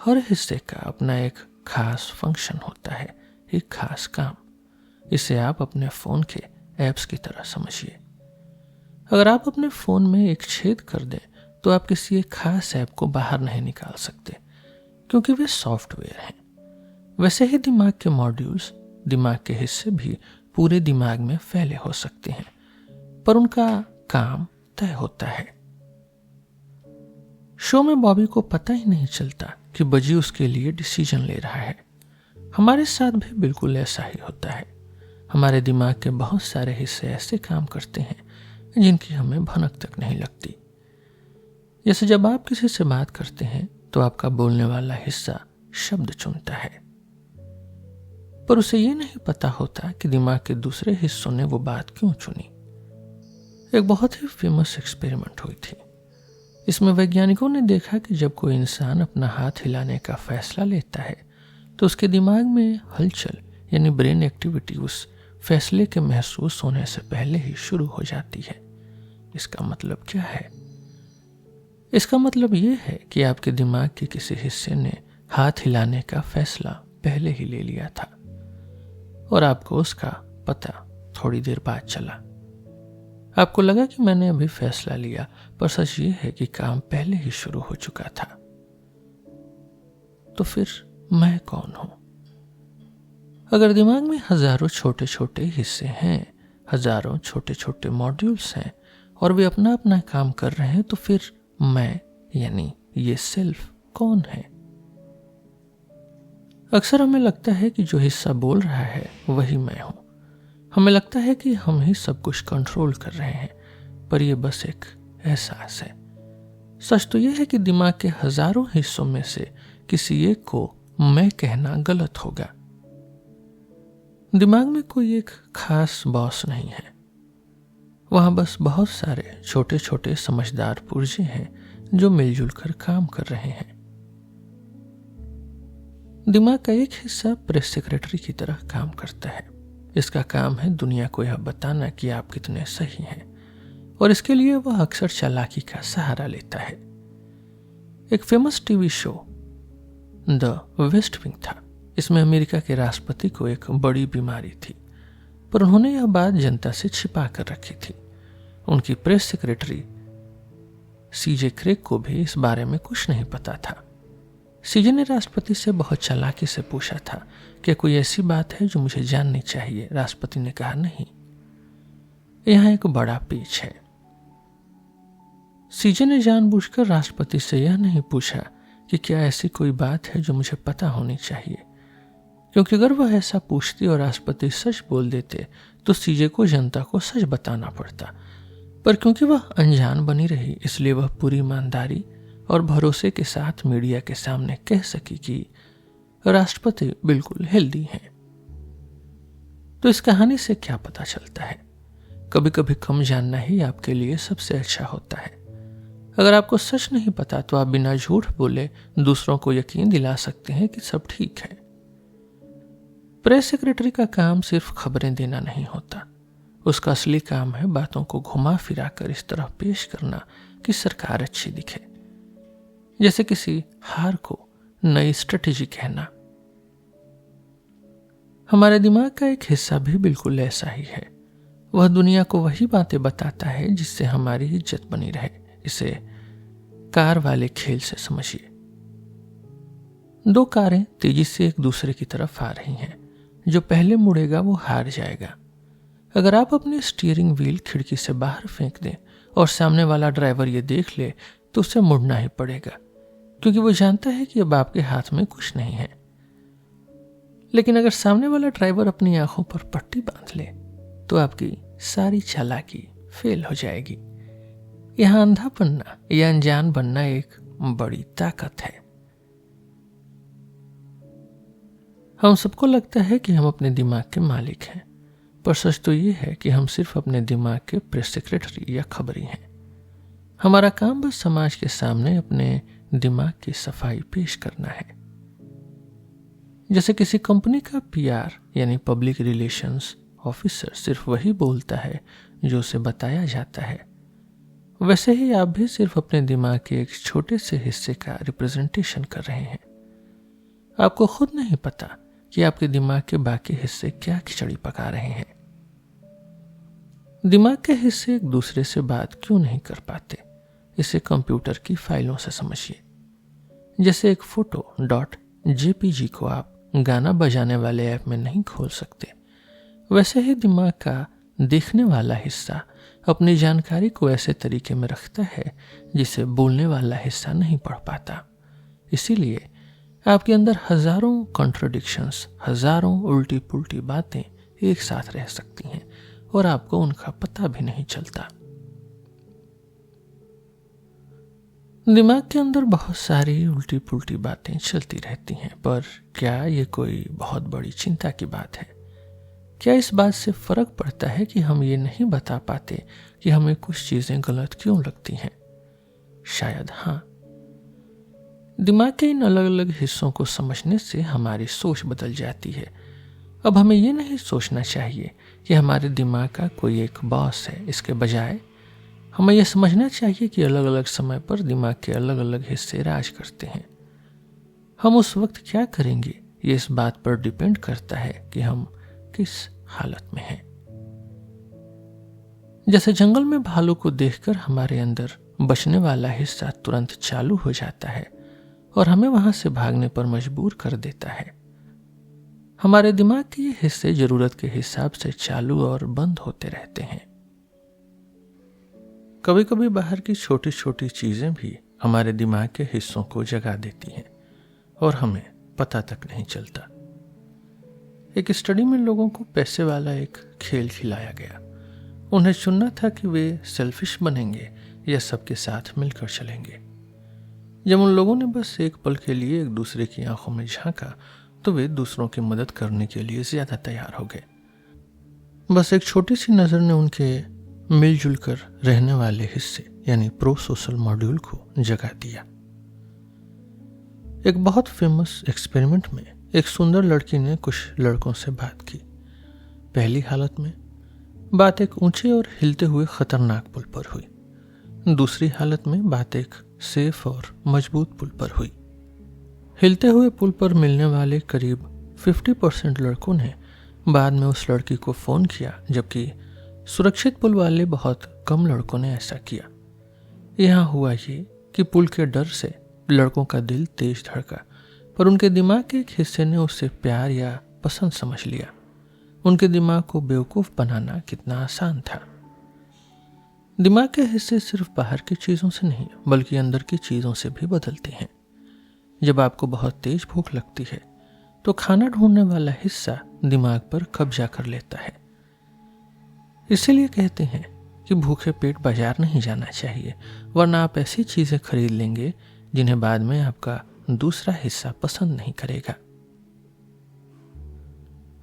Speaker 1: हर हिस्से का अपना एक खास फंक्शन होता है, एक खास काम। इसे आप अपने फ़ोन के ऐप्स की तरह समझिए। अगर आप अपने फ़ोन में एक छेद कर दें तो आप किसी एक खास ऐप को बाहर नहीं निकाल सकते, क्योंकि वे सॉफ्टवेयर हैं। वैसे ही दिमाग के मॉड्यूल्स, दिमाग के हिस्से भी पूरे दिमाग में फैले हो सकते हैं, पर उनका काम तय होता है। शो में बॉबी को पता ही नहीं चलता कि बजी उसके लिए डिसीजन ले रहा है। हमारे साथ भी बिल्कुल ऐसा ही होता है। हमारे दिमाग के बहुत सारे हिस्से ऐसे काम करते हैं जिनकी हमें भनक तक नहीं लगती। जैसे जब आप किसी से बात करते हैं तो आपका बोलने वाला हिस्सा शब्द चुनता है, पर उसे ये नहीं पता होता कि दिमाग के दूसरे हिस्सों ने वो बात क्यों चुनी। एक बहुत ही फेमस एक्सपेरिमेंट हुई थी। इसमें वैज्ञानिकों ने देखा कि जब कोई इंसान अपना हाथ हिलाने का फैसला लेता है तो उसके दिमाग में हलचल यानी ब्रेन एक्टिविटी उस फैसले के महसूस होने से पहले ही शुरू हो जाती है। इसका मतलब क्या है? इसका मतलब ये है कि आपके दिमाग के किसी हिस्से ने हाथ हिलाने का फैसला पहले ही ले लिया था और आपको उसका पता थोड़ी देर बाद चला। आपको लगा कि मैंने अभी फैसला लिया, पर सच ये है कि काम पहले ही शुरू हो चुका था। तो फिर मैं कौन हूं? अगर दिमाग में हजारों छोटे छोटे हिस्से हैं, हजारों छोटे छोटे मॉड्यूल्स हैं और वे अपना अपना काम कर रहे हैं, तो फिर मैं यानी ये सेल्फ कौन है? अक्सर हमें लगता है कि जो हिस्सा बोल रहा है वही मैं हूं। हमें लगता है कि हम ही सब कुछ कंट्रोल कर रहे हैं, पर यह बस एक एहसास है। सच तो यह है कि दिमाग के हजारों हिस्सों में से किसी एक को मैं कहना गलत होगा। दिमाग में कोई एक खास बॉस नहीं है। वहां बस बहुत सारे छोटे छोटे समझदार पुर्जे हैं जो मिलजुल कर काम कर रहे हैं। दिमाग का एक हिस्सा प्रेस सेक्रेटरी की तरह काम करता है। इसका काम है दुनिया को यह बताना कि आप कितने सही हैं, और इसके लिए वह अक्सर चालाकी का सहारा लेता है। एक famous TV show the West Wing था। इसमें अमेरिका के राष्ट्रपति को एक बड़ी बीमारी थी, पर उन्होंने यह बात जनता से छिपा कर रखी थी। उनकी प्रेस सेक्रेटरी सीजे क्रेग को भी इस बारे में कुछ नहीं पता था। सीजे ने राष्ट्रपति से बहुत चालाकी से पूछा था कि कोई ऐसी बात है जो मुझे जाननी चाहिए। राष्ट्रपति ने कहा नहीं। यहां एक बड़ा पेच है। सीजे ने जानबूझकर राष्ट्रपति से यह नहीं पूछा कि क्या ऐसी कोई बात है जो मुझे पता होनी चाहिए, क्योंकि अगर वह ऐसा पूछती और राष्ट्रपति सच बोल देते तो सीजे को जनता को सच बताना पड़ता। पर क्योंकि वह अनजान बनी रही, इसलिए वह पूरी ईमानदारी और भरोसे के साथ मीडिया के सामने कह सकी कि राष्ट्रपति बिल्कुल हेल्दी हैं। तो इस कहानी से क्या पता चलता है? कभी कभी कम जानना ही आपके लिए सबसे अच्छा होता है। अगर आपको सच नहीं पता तो आप बिना झूठ बोले दूसरों को यकीन दिला सकते हैं कि सब ठीक है। प्रेस सेक्रेटरी का काम सिर्फ खबरें देना नहीं होता। उसका असली काम है बातों को घुमा फिरा कर इस तरह पेश करना कि सरकार अच्छी दिखे, जैसे किसी हार को नई स्ट्रेटेजी कहना। हमारे दिमाग का एक हिस्सा भी बिल्कुल ऐसा ही है। वह दुनिया को वही बातें बताता है जिससे हमारी इज्जत बनी रहे। इसे कार वाले खेल से समझिए। दो कारें तेजी से एक दूसरे की तरफ आ रही हैं। जो पहले मुड़ेगा वो हार जाएगा। अगर आप अपने स्टीयरिंग व्हील खिड़की से बाहर फेंक दें और सामने वाला ड्राइवर ये देख ले तो उसे मुड़ना ही पड़ेगा, क्योंकि वो जानता है कि अब आपके हाथ में कुछ नहीं है। लेकिन अगर सामने वाला ड्राइवर अपनी आंखों पर पट्टी बांध ले तो आपकी सारी चालाकी फेल हो जाएगी। यहां अंधा बनना या अनजान बनना एक बड़ी ताकत है। हम सबको लगता है कि हम अपने दिमाग के मालिक हैं, पर सच तो ये है कि हम सिर्फ अपने दिमाग के प्रेस सेक्रेटरी या खबरी हैं। हमारा काम बस समाज के सामने अपने दिमाग की सफाई पेश करना है। जैसे किसी कंपनी का पीआर यानी पब्लिक रिलेशंस ऑफिसर सिर्फ वही बोलता है जो उसे बताया जाता है, वैसे ही आप भी सिर्फ अपने दिमाग के एक छोटे से हिस्से का रिप्रेजेंटेशन कर रहे हैं। आपको खुद नहीं पता कि आपके दिमाग के बाकी हिस्से क्या खिचड़ी पका रहे हैं। दिमाग के हिस्से एक दूसरे से बात क्यों नहीं कर पाते, इसे कंप्यूटर की फाइलों से समझिए। जैसे एक फोटो .jpg को आप गाना बजाने वाले ऐप में नहीं खोल सकते, वैसे ही दिमाग का देखने वाला हिस्सा अपनी जानकारी को ऐसे तरीके में रखता है जिसे बोलने वाला हिस्सा नहीं पढ़ पाता। इसीलिए आपके अंदर हजारों कॉन्ट्रडिक्शंस, हजारों उल्टी पुल्टी बातें एक साथ रह सकती हैं और आपको उनका पता भी नहीं चलता। दिमाग के अंदर बहुत सारी उल्टी पुल्टी बातें चलती रहती हैं, पर क्या ये कोई बहुत बड़ी चिंता की बात है? क्या इस बात से फर्क पड़ता है कि हम ये नहीं बता पाते कि हमें कुछ चीजें गलत क्यों लगती हैं? शायद हाँ। दिमाग के इन अलग अलग हिस्सों को समझने से हमारी सोच बदल जाती है। अब हमें ये नहीं सोचना चाहिए कि हमारे दिमाग का कोई एक बॉस है, इसके बजाय हमें यह समझना चाहिए कि अलग अलग समय पर दिमाग के अलग अलग हिस्से राज करते हैं। हम उस वक्त क्या करेंगे ये इस बात पर डिपेंड करता है कि हम किस हालत में हैं। जैसे जंगल में भालू को देखकर हमारे अंदर बचने वाला हिस्सा तुरंत चालू हो जाता है और हमें वहां से भागने पर मजबूर कर देता है, हमारे दिमाग के ये हिस्से जरूरत के हिसाब से चालू और बंद होते रहते हैं। कभी कभी बाहर की छोटी छोटी चीजें भी हमारे दिमाग के हिस्सों को जगा देती हैं और हमें पता तक नहीं चलता। एक स्टडी में लोगों को पैसे वाला एक खेल खिलाया गया। उन्हें चुनना था कि वे सेल्फिश बनेंगे या सबके साथ मिलकर चलेंगे। जब उन लोगों ने बस एक पल के लिए एक दूसरे की आंखों में झांका तो वे दूसरों की मदद करने के लिए ज्यादा तैयार हो गए। बस एक छोटी सी नजर ने उनके मिलजुल कर रहने वाले हिस्से यानी प्रो सोशल मॉड्यूल को जगा दिया। एक बहुत फेमस एक्सपेरिमेंट में एक सुंदर लड़की ने कुछ लड़कों से बात की। पहली हालत में बात एक ऊंचे और हिलते हुए खतरनाक पुल पर हुई। दूसरी हालत में बात एक सेफ और मजबूत पुल पर हुई। हिलते हुए पुल पर मिलने वाले करीब 50% लड़कों ने बाद में उस लड़की को फोन किया, जबकि सुरक्षित पुल वाले बहुत कम लड़कों ने ऐसा किया। यहाँ हुआ ये कि पुल के डर से लड़कों का दिल तेज धड़का, पर उनके दिमाग के एक हिस्से ने उसे प्यार या पसंद समझ लिया। उनके दिमाग को बेवकूफ बनाना कितना आसान था। दिमाग के हिस्से सिर्फ बाहर की चीजों से नहीं बल्कि अंदर की चीजों से भी बदलते हैं। जब आपको बहुत तेज भूख लगती है तो खाना ढूंढने वाला हिस्सा दिमाग पर कब्जा कर लेता है। इसीलिए कहते हैं कि भूखे पेट बाजार नहीं जाना चाहिए, वरना आप ऐसी चीजें खरीद लेंगे जिन्हें बाद में आपका दूसरा हिस्सा पसंद नहीं करेगा।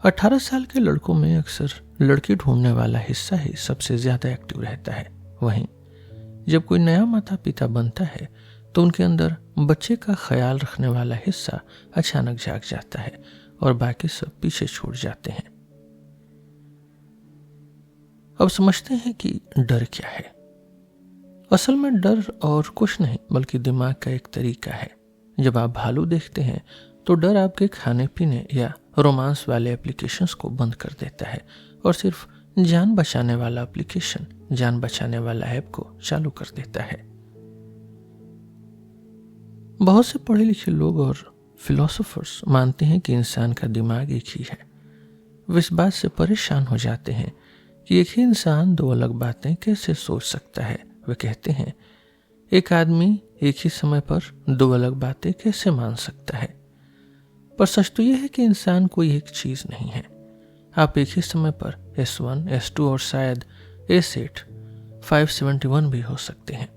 Speaker 1: 18 साल के लड़कों में अक्सर लड़की ढूंढने वाला हिस्सा ही सबसे ज्यादा एक्टिव रहता है। वहीं जब कोई नया माता पिता बनता है तो उनके अंदर बच्चे का ख्याल रखने वाला हिस्सा अचानक जाग जाता है और बाकी सब पीछे छूट जाते हैं। अब समझते हैं कि डर क्या है। असल में डर और कुछ नहीं बल्कि दिमाग का एक तरीका है। जब आप भालू देखते हैं तो डर आपके खाने पीने या रोमांस वाले एप्लीकेशंस को बंद कर देता है और सिर्फ जान बचाने वाला एप्लीकेशन, जान बचाने वाला ऐप को चालू कर देता है। बहुत से पढ़े लिखे लोग और फिलोसोफर्स मानते हैं कि इंसान का दिमाग एक ही है। वे इस बात से परेशान हो जाते हैं कि एक ही इंसान दो अलग बातें कैसे सोच सकता है। वे कहते हैं एक आदमी एक ही समय पर दो अलग बातें कैसे मान सकता है। पर सच तो यह है कि इंसान कोई एक चीज नहीं है। आप एक ही समय पर S1, S2 और शायद S8, 571 भी हो सकते हैं।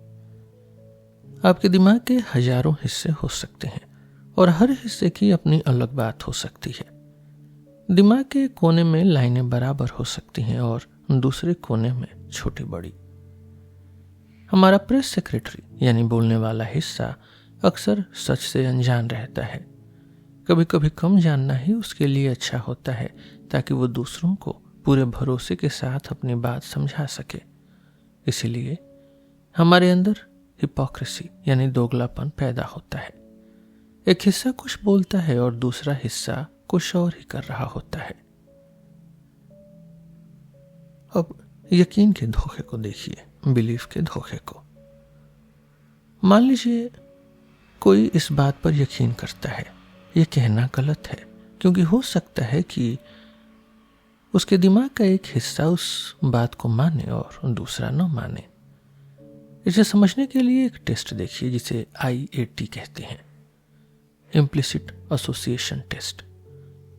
Speaker 1: आपके दिमाग के हजारों हिस्से हो सकते हैं और हर हिस्से की अपनी अलग बात हो सकती है। दिमाग के कोने में लाइनें बराबर हो सकती हैं और दूसरे कोने में छोटी बड़ी। हमारा प्रेस सेक्रेटरी यानी बोलने वाला हिस्सा अक्सर सच से अनजान रहता है। कभी कभी कम जानना ही उसके लिए अच्छा होता है ताकि वो दूसरों को पूरे भरोसे के साथ अपनी बात समझा सके। इसीलिए हमारे अंदर हिपोक्रेसी यानी दोगलापन पैदा होता है। एक हिस्सा कुछ बोलता है और दूसरा हिस्सा कुछ और ही कर रहा होता है। अब यकीन के धोखे को देखिए, बिलीफ के धोखे को। मान लीजिए कोई इस बात पर यकीन करता है, यह कहना गलत है क्योंकि हो सकता है कि उसके दिमाग का एक हिस्सा उस बात को माने और दूसरा न माने। इसे समझने के लिए एक टेस्ट देखिए जिसे IAT कहते हैं, इम्प्लिसिट एसोसिएशन टेस्ट।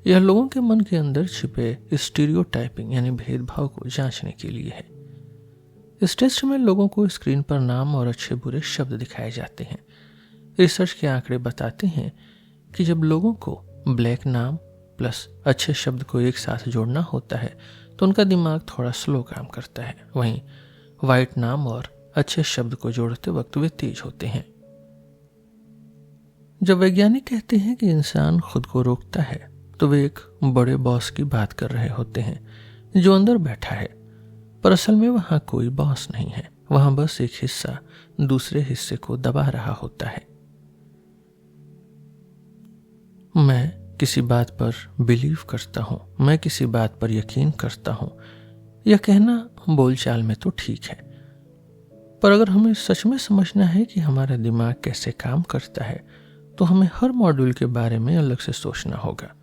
Speaker 1: यह लोगों के मन के अंदर छिपे स्टीरियोटाइपिंग यानी भेदभाव को जांचने के लिए है। इस टेस्ट में लोगों को स्क्रीन पर नाम और अच्छे बुरे शब्द दिखाए जाते हैं। रिसर्च के आंकड़े बताते हैं कि जब लोगों को ब्लैक नाम प्लस अच्छे शब्द को एक साथ जोड़ना होता है तो उनका दिमाग थोड़ा स्लो काम करता है। वहीं वाइट नाम और अच्छे शब्द को जोड़ते वक्त वे तेज होते हैं। जब वैज्ञानिक कहते हैं कि इंसान खुद को रोकता है तो वे एक बड़े बॉस की बात कर रहे होते हैं जो अंदर बैठा है, पर असल में वहां कोई बॉस नहीं है। वहां बस एक हिस्सा दूसरे हिस्से को दबा रहा होता है। मैं किसी बात पर बिलीव करता हूं, मैं किसी बात पर यकीन करता हूं, यह कहना बोलचाल में तो ठीक है, पर अगर हमें सच में समझना है कि हमारा दिमाग कैसे काम करता है तो हमें हर मॉड्यूल के बारे में अलग से सोचना होगा।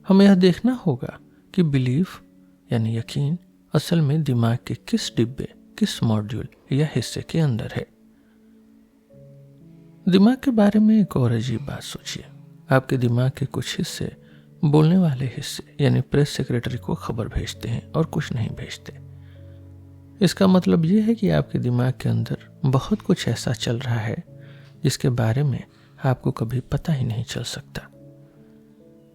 Speaker 1: हमें यह देखना होगा कि बिलीफ यानी यकीन असल में दिमाग के किस डिब्बे, किस मॉड्यूल या हिस्से के अंदर है। दिमाग के बारे में एक और अजीब बात सोचिए। आपके दिमाग के कुछ हिस्से बोलने वाले हिस्से यानी प्रेस सेक्रेटरी को खबर भेजते हैं और कुछ नहीं भेजते। इसका मतलब यह है कि आपके दिमाग के अंदर बहुत कुछ ऐसा चल रहा है जिसके बारे में आपको कभी पता ही नहीं चल सकता,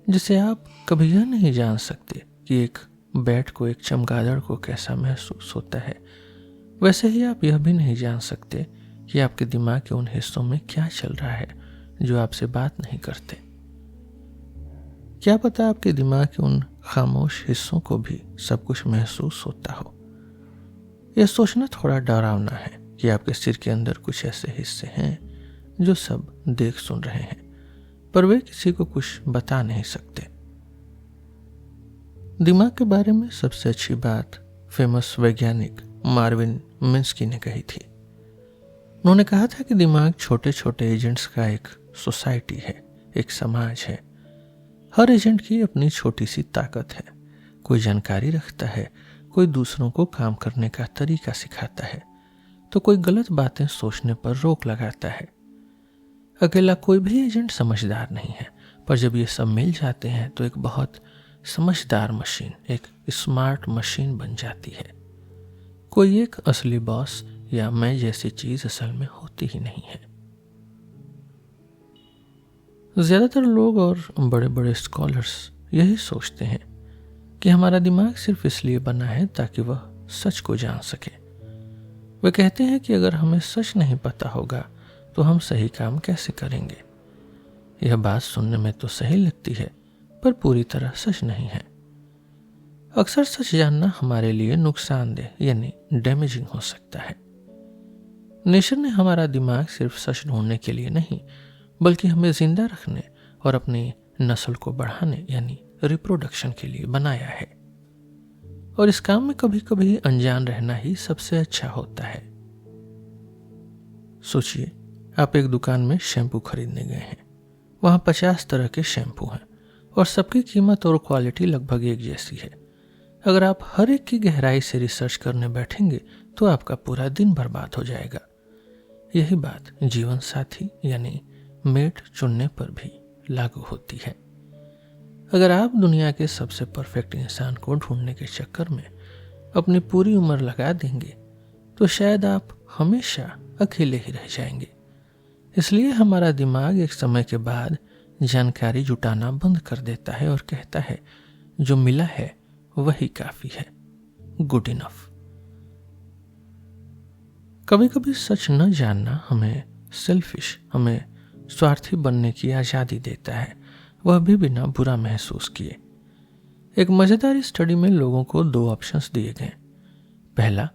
Speaker 1: जिसे आप कभी यह नहीं जान सकते कि एक बैट को, एक चमगादड़ को कैसा महसूस होता है। वैसे ही आप यह भी नहीं जान सकते कि आपके दिमाग के उन हिस्सों में क्या चल रहा है जो आपसे बात नहीं करते। क्या पता आपके दिमाग के उन खामोश हिस्सों को भी सब कुछ महसूस होता हो। यह सोचना थोड़ा डरावना है कि आपके सिर के अंदर कुछ ऐसे हिस्से हैं जो सब देख सुन रहे हैं, पर वे किसी को कुछ बता नहीं सकते। दिमाग के बारे में सबसे अच्छी बात फेमस वैज्ञानिक मार्विन मिन्स्की ने कही थी। उन्होंने कहा था कि दिमाग छोटे छोटे एजेंट्स का एक सोसाइटी है, एक समाज है। हर एजेंट की अपनी छोटी सी ताकत है। कोई जानकारी रखता है, कोई दूसरों को काम करने का तरीका सिखाता है, तो कोई गलत बातें सोचने पर रोक लगाता है। अकेला कोई भी एजेंट समझदार नहीं है, पर जब ये सब मिल जाते हैं तो एक बहुत समझदार मशीन, एक स्मार्ट मशीन बन जाती है। कोई एक असली बॉस या मैं जैसी चीज असल में होती ही नहीं है। ज्यादातर लोग और बड़े बड़े स्कॉलर्स यही सोचते हैं कि हमारा दिमाग सिर्फ इसलिए बना है ताकि वह सच को जान सके। वे कहते हैं कि अगर हमें सच नहीं पता होगा तो हम सही काम कैसे करेंगे। यह बात सुनने में तो सही लगती है, पर पूरी तरह सच नहीं है। अक्सर सच जानना हमारे लिए नुकसानदेह यानी डैमेजिंग हो सकता है। नेचर ने हमारा दिमाग सिर्फ सच ढूंढने के लिए नहीं, बल्कि हमें जिंदा रखने और अपनी नस्ल को बढ़ाने यानी रिप्रोडक्शन के लिए बनाया है। और इस काम में कभी कभी अनजान रहना ही सबसे अच्छा होता है। सोचिए, आप एक दुकान में शैम्पू खरीदने गए हैं। वहां 50 तरह के शैम्पू हैं और सबकी कीमत और क्वालिटी लगभग एक जैसी है। अगर आप हर एक की गहराई से रिसर्च करने बैठेंगे तो आपका पूरा दिन बर्बाद हो जाएगा। यही बात जीवन साथी यानी मेट चुनने पर भी लागू होती है। अगर आप दुनिया के सबसे परफेक्ट इंसान को ढूंढने के चक्कर में अपनी पूरी उम्र लगा देंगे तो शायद आप हमेशा अकेले ही रह जाएंगे। इसलिए हमारा दिमाग एक समय के बाद जानकारी जुटाना बंद कर देता है और कहता है जो मिला है वही काफी है, गुड इनफ। कभी कभी सच न जानना हमें सेल्फिश, हमें स्वार्थी बनने की आजादी देता है, वह भी बिना बुरा महसूस किए। एक मजेदार स्टडी में लोगों को 2 ऑप्शंस दिए गए। पहला,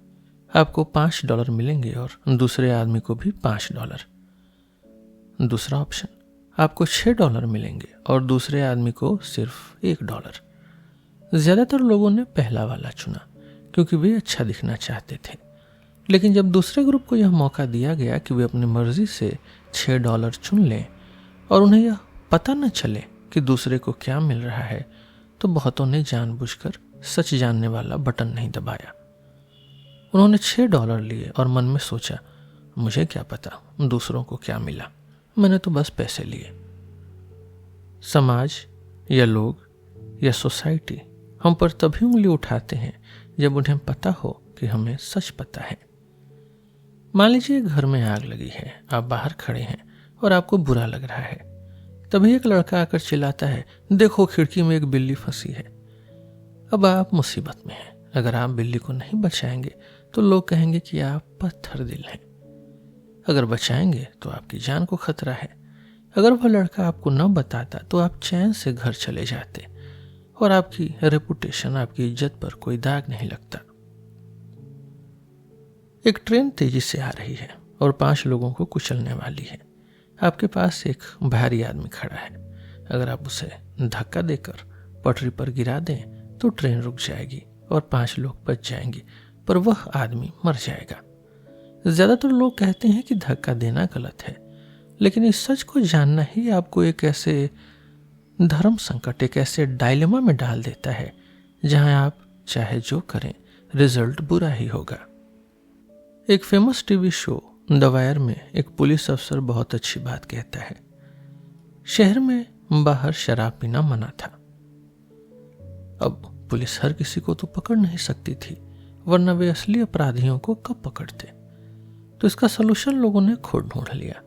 Speaker 1: आपको $5 मिलेंगे और दूसरे आदमी को भी $5। दूसरा ऑप्शन, आपको $6 मिलेंगे और दूसरे आदमी को सिर्फ $1। ज्यादातर लोगों ने पहला वाला चुना क्योंकि वे अच्छा दिखना चाहते थे। लेकिन जब दूसरे ग्रुप को यह मौका दिया गया कि वे अपनी मर्जी से $6 चुन लें और उन्हें यह पता न चले कि दूसरे को क्या मिल रहा है, तो बहुतों ने जानबूझकर सच जानने वाला बटन नहीं दबाया। उन्होंने $6 लिए और मन में सोचा, मुझे क्या पता दूसरों को क्या मिला, मैंने तो बस पैसे लिए। समाज या लोग या सोसाइटी हम पर तभी उंगली उठाते हैं जब उन्हें पता हो कि हमें सच पता है। मान लीजिए घर में आग लगी है, आप बाहर खड़े हैं और आपको बुरा लग रहा है। तभी एक लड़का आकर चिल्लाता है, देखो खिड़की में एक बिल्ली फंसी है। अब आप मुसीबत में हैं। अगर आप बिल्ली को नहीं बचाएंगे तो लोग कहेंगे कि आप पत्थर दिल हैं। अगर बचाएंगे तो आपकी जान को खतरा है। अगर वह लड़का आपको न बताता तो आप चैन से घर चले जाते और आपकी रेपुटेशन, आपकी इज्जत पर कोई दाग नहीं लगता। एक ट्रेन तेजी से आ रही है और 5 लोगों को कुचलने वाली है। आपके पास एक भारी आदमी खड़ा है। अगर आप उसे धक्का देकर पटरी पर गिरा दें तो ट्रेन रुक जाएगी और 5 लोग बच जाएंगे, पर वह आदमी मर जाएगा। ज्यादातर लोग कहते हैं कि धक्का देना गलत है, लेकिन इस सच को जानना ही आपको एक ऐसे धर्म संकट, एक ऐसे डायलेमा में डाल देता है जहां आप चाहे जो करें रिजल्ट बुरा ही होगा। एक famous TV show the wire में एक पुलिस अफसर बहुत अच्छी बात कहता है। शहर में बाहर शराब पीना मना था। अब पुलिस हर किसी को तो पकड़ नहीं सकती थी, वरना वे असली अपराधियों को कब पकड़ते। तो इसका सलूशन लोगों ने खुद ढूंढ लिया।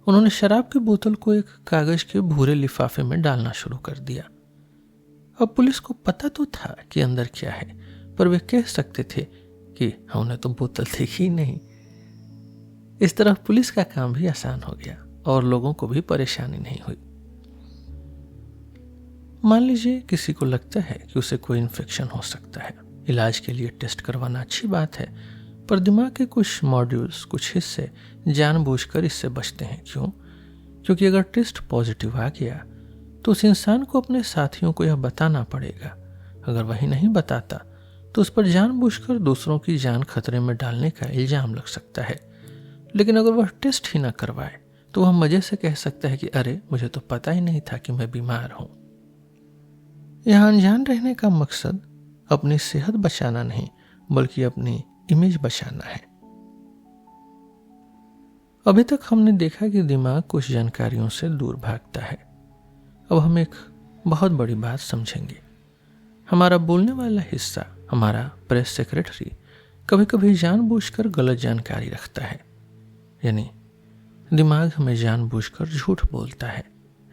Speaker 1: उन्होंने शराब की बोतल को एक कागज के भूरे लिफाफे में डालना शुरू कर दिया। अब पुलिस को पता तो था कि अंदर क्या है, पर वे कह सकते थे कि हमने तो बोतल देखी ही नहीं। इस तरह पुलिस का काम भी आसान हो गया और लोगों को भी परेशानी नहीं हुई। मान लीजिए किसी को लगता है कि उसे कोई इन्फेक्शन हो सकता है। इलाज के लिए टेस्ट करवाना अच्छी बात है, पर दिमाग के कुछ मॉड्यूल्स, कुछ हिस्से जानबूझकर इससे बचते हैं। क्यों? क्योंकि अगर टेस्ट पॉजिटिव आ गया तो उस इंसान को अपने साथियों को यह बताना पड़ेगा। अगर वही नहीं बताता तो उस पर जानबूझकर दूसरों की जान खतरे में डालने का इल्जाम लग सकता है। लेकिन अगर वह टेस्ट ही ना करवाए तो वह मजे से कह सकता है कि अरे, मुझे तो पता ही नहीं था कि मैं बीमार हूं। यहां अनजान रहने का मकसद अपनी सेहत बचाना नहीं, बल्कि अपनी इमेज बचाना है। अभी तक हमने देखा कि दिमाग कुछ जानकारियों से दूर भागता है। अब हम एक बहुत बड़ी बात समझेंगे। हमारा बोलने वाला हिस्सा, हमारा प्रेस सेक्रेटरी, कभी कभी जानबूझकर गलत जानकारी रखता है। यानी दिमाग हमें जानबूझकर झूठ बोलता है।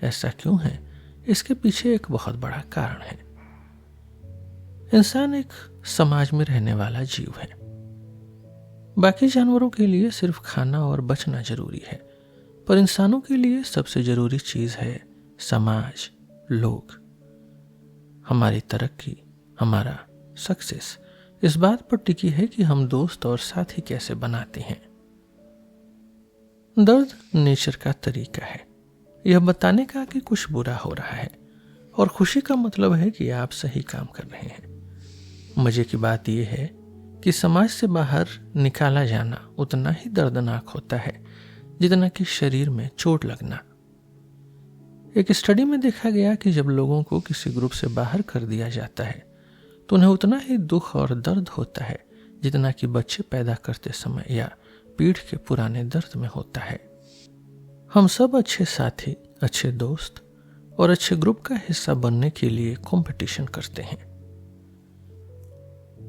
Speaker 1: ऐसा क्यों है? इसके पीछे एक बहुत बड़ा कारण है। इंसान एक समाज में रहने वाला जीव है। बाकी जानवरों के लिए सिर्फ खाना और बचना जरूरी है, पर इंसानों के लिए सबसे जरूरी चीज है समाज, लोग। हमारी तरक्की, हमारा सक्सेस इस बात पर टिकी है कि हम दोस्त और साथी कैसे बनाते हैं। दर्द नेचर का तरीका है यह बताने का कि कुछ बुरा हो रहा है, और खुशी का मतलब है कि आप सही काम कर रहे हैं। मजे की बात यह है कि समाज से बाहर निकाला जाना उतना ही दर्दनाक होता है जितना कि शरीर में चोट लगना। एक स्टडी में देखा गया कि जब लोगों को किसी ग्रुप से बाहर कर दिया जाता है तो उन्हें उतना ही दुख और दर्द होता है जितना कि बच्चे पैदा करते समय या पीठ के पुराने दर्द में होता है। हम सब अच्छे साथी, अच्छे दोस्त और अच्छे ग्रुप का हिस्सा बनने के लिए कंपटीशन करते हैं।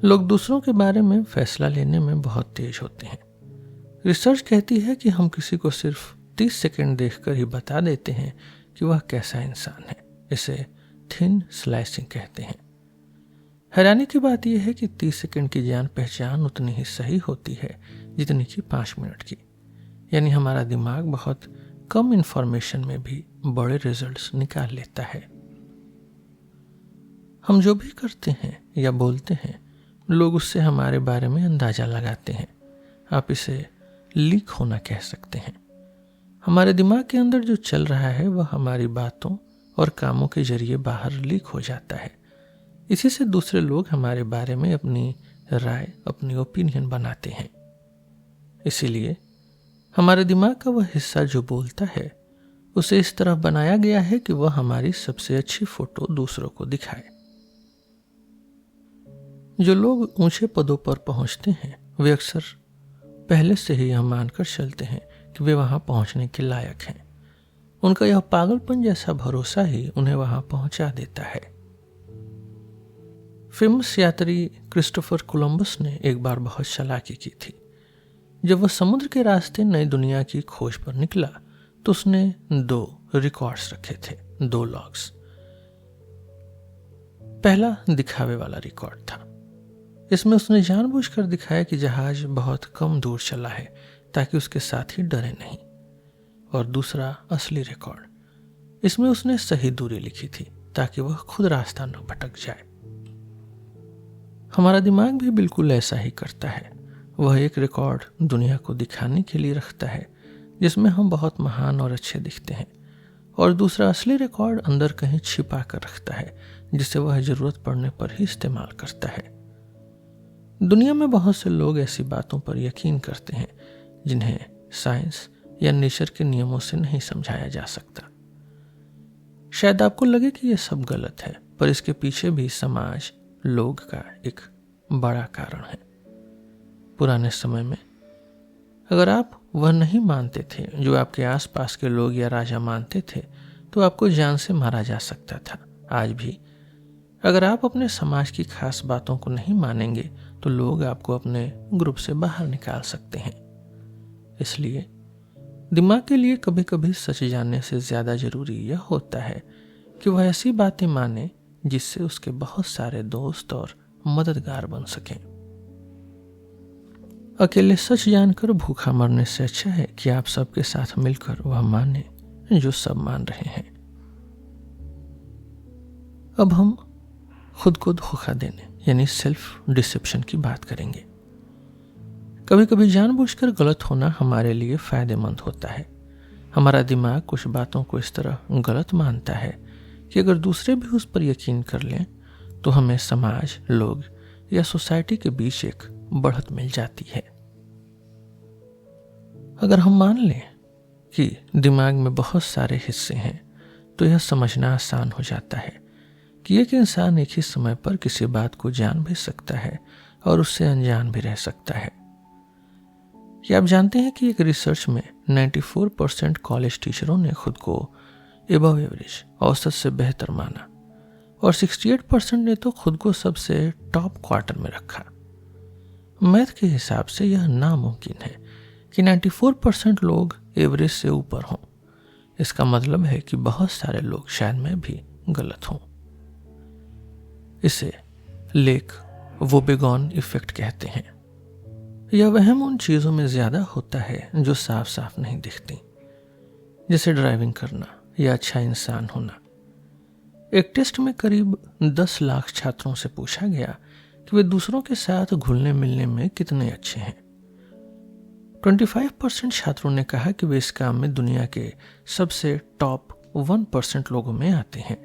Speaker 1: लोग दूसरों के बारे में फैसला लेने में बहुत तेज होते हैं। रिसर्च कहती है कि हम किसी को सिर्फ 30 सेकंड देखकर ही बता देते हैं कि वह कैसा इंसान है। इसे थिन स्लाइसिंग कहते हैं। हैरानी की बात यह है कि 30 सेकंड की जान पहचान उतनी ही सही होती है जितनी कि 5 मिनट की। यानी हमारा दिमाग बहुत कम इंफॉर्मेशन में भी बड़े रिजल्ट्स निकाल लेता है। हम जो भी करते हैं या बोलते हैं, लोग उससे हमारे बारे में अंदाजा लगाते हैं। आप इसे लीक होना कह सकते हैं। हमारे दिमाग के अंदर जो चल रहा है वह हमारी बातों और कामों के जरिए बाहर लीक हो जाता है। इसी से दूसरे लोग हमारे बारे में अपनी राय, अपनी ओपिनियन बनाते हैं। इसीलिए हमारे दिमाग का वह हिस्सा जो बोलता है, उसे इस तरह बनाया गया है कि वह हमारी सबसे अच्छी फोटो दूसरों को दिखाए। जो लोग ऊंचे पदों पर पहुंचते हैं, वे अक्सर पहले से ही यह मानकर चलते हैं कि वे वहां पहुंचने के लायक हैं। उनका यह पागलपन जैसा भरोसा ही उन्हें वहां पहुंचा देता है। फेमस यात्री क्रिस्टोफर कोलंबस ने एक बार बहुत चालाकी की थी। जब वह समुद्र के रास्ते नई दुनिया की खोज पर निकला तो उसने 2 रिकॉर्ड्स रखे थे, 2 लॉग्स। पहला दिखावे वाला रिकॉर्ड था। इसमें उसने जानबूझकर दिखाया कि जहाज बहुत कम दूर चला है ताकि उसके साथी डरे नहीं। और दूसरा असली रिकॉर्ड, इसमें उसने सही दूरी लिखी थी ताकि वह खुद रास्ता न भटक जाए। हमारा दिमाग भी बिल्कुल ऐसा ही करता है। वह एक रिकॉर्ड दुनिया को दिखाने के लिए रखता है जिसमें हम बहुत महान और अच्छे दिखते हैं, और दूसरा असली रिकॉर्ड अंदर कहीं छिपा कर रखता है जिसे वह जरूरत पड़ने पर ही इस्तेमाल करता है। दुनिया में बहुत से लोग ऐसी बातों पर यकीन करते हैं जिन्हें साइंस या नेचर के नियमों से नहीं समझाया जा सकता। शायद आपको लगे कि यह सब गलत है, पर इसके पीछे भी समाज, लोग का एक बड़ा कारण है। पुराने समय में अगर आप वह नहीं मानते थे जो आपके आसपास के लोग या राजा मानते थे, तो आपको जान से मारा जा सकता था। आज भी अगर आप अपने समाज की खास बातों को नहीं मानेंगे तो लोग आपको अपने ग्रुप से बाहर निकाल सकते हैं। इसलिए दिमाग के लिए कभी कभी सच जानने से ज्यादा जरूरी यह होता है कि वह ऐसी बातें माने जिससे उसके बहुत सारे दोस्त और मददगार बन सकें। अकेले सच जानकर भूखा मरने से अच्छा है कि आप सबके साथ मिलकर वह माने जो सब मान रहे हैं। अब हम खुद को धोखा देने यानी सेल्फ डिसेप्शन की बात करेंगे। कभी कभी जानबूझकर गलत होना हमारे लिए फायदेमंद होता है। हमारा दिमाग कुछ बातों को इस तरह गलत मानता है कि अगर दूसरे भी उस पर यकीन कर लें तो हमें समाज, लोग या सोसाइटी के बीच एक बढ़त मिल जाती है। अगर हम मान लें कि दिमाग में बहुत सारे हिस्से हैं तो यह समझना आसान हो जाता है कि एक इंसान एक ही समय पर किसी बात को जान भी सकता है और उससे अनजान भी रह सकता है। क्या आप जानते हैं कि एक रिसर्च में 94% कॉलेज टीचरों ने खुद को एबव एवरेज, औसत से बेहतर माना, और 68% ने तो खुद को सबसे टॉप क्वार्टर में रखा। मैथ के हिसाब से यह नामुमकिन है कि 94% लोग एवरेज से ऊपर हों। इसका मतलब है कि बहुत सारे लोग, शायद मैं भी, गलत हूं। इसे लेक वोबेगॉन इफेक्ट कहते हैं। यह वहम उन चीजों में ज्यादा होता है जो साफ साफ नहीं दिखती, जैसे ड्राइविंग करना या अच्छा इंसान होना। एक टेस्ट में करीब 10 लाख छात्रों से पूछा गया कि वे दूसरों के साथ घुलने मिलने में कितने अच्छे हैं। 25% छात्रों ने कहा कि वे इस काम में दुनिया के सबसे टॉप 1% लोगों में आते हैं।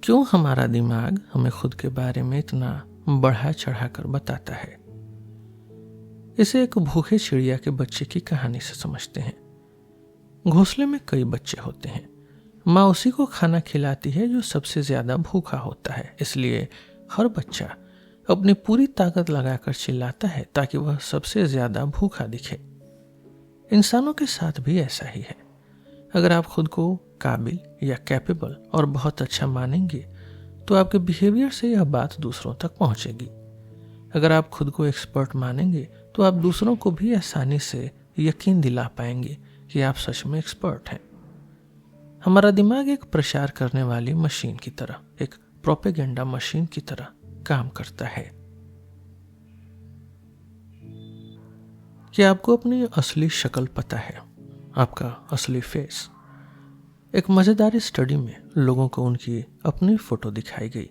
Speaker 1: क्यों हमारा दिमाग हमें खुद के बारे में इतना बढ़ा चढ़ा कर बताता है? इसे एक भूखे चिड़िया के बच्चे की कहानी से समझते हैं। घोंसले में कई बच्चे होते हैं। माँ उसी को खाना खिलाती है जो सबसे ज्यादा भूखा होता है, इसलिए हर बच्चा अपनी पूरी ताकत लगाकर चिल्लाता है ताकि वह सबसे ज्यादा भूखा दिखे। इंसानों के साथ भी ऐसा ही है। अगर आप खुद को काबिल या कैपेबल और बहुत अच्छा मानेंगे तो आपके बिहेवियर से यह बात दूसरों तक पहुंचेगी। अगर आप खुद को एक्सपर्ट मानेंगे तो आप दूसरों को भी आसानी से यकीन दिला पाएंगे कि आप सच में एक्सपर्ट हैं। हमारा दिमाग एक प्रचार करने वाली मशीन की तरह, एक प्रोपेगेंडा मशीन की तरह काम करता है। क्या आपको अपनी असली शक्ल पता है? आपका असली फेस? एक मज़ेदार स्टडी में लोगों को उनकी अपनी फ़ोटो दिखाई गई,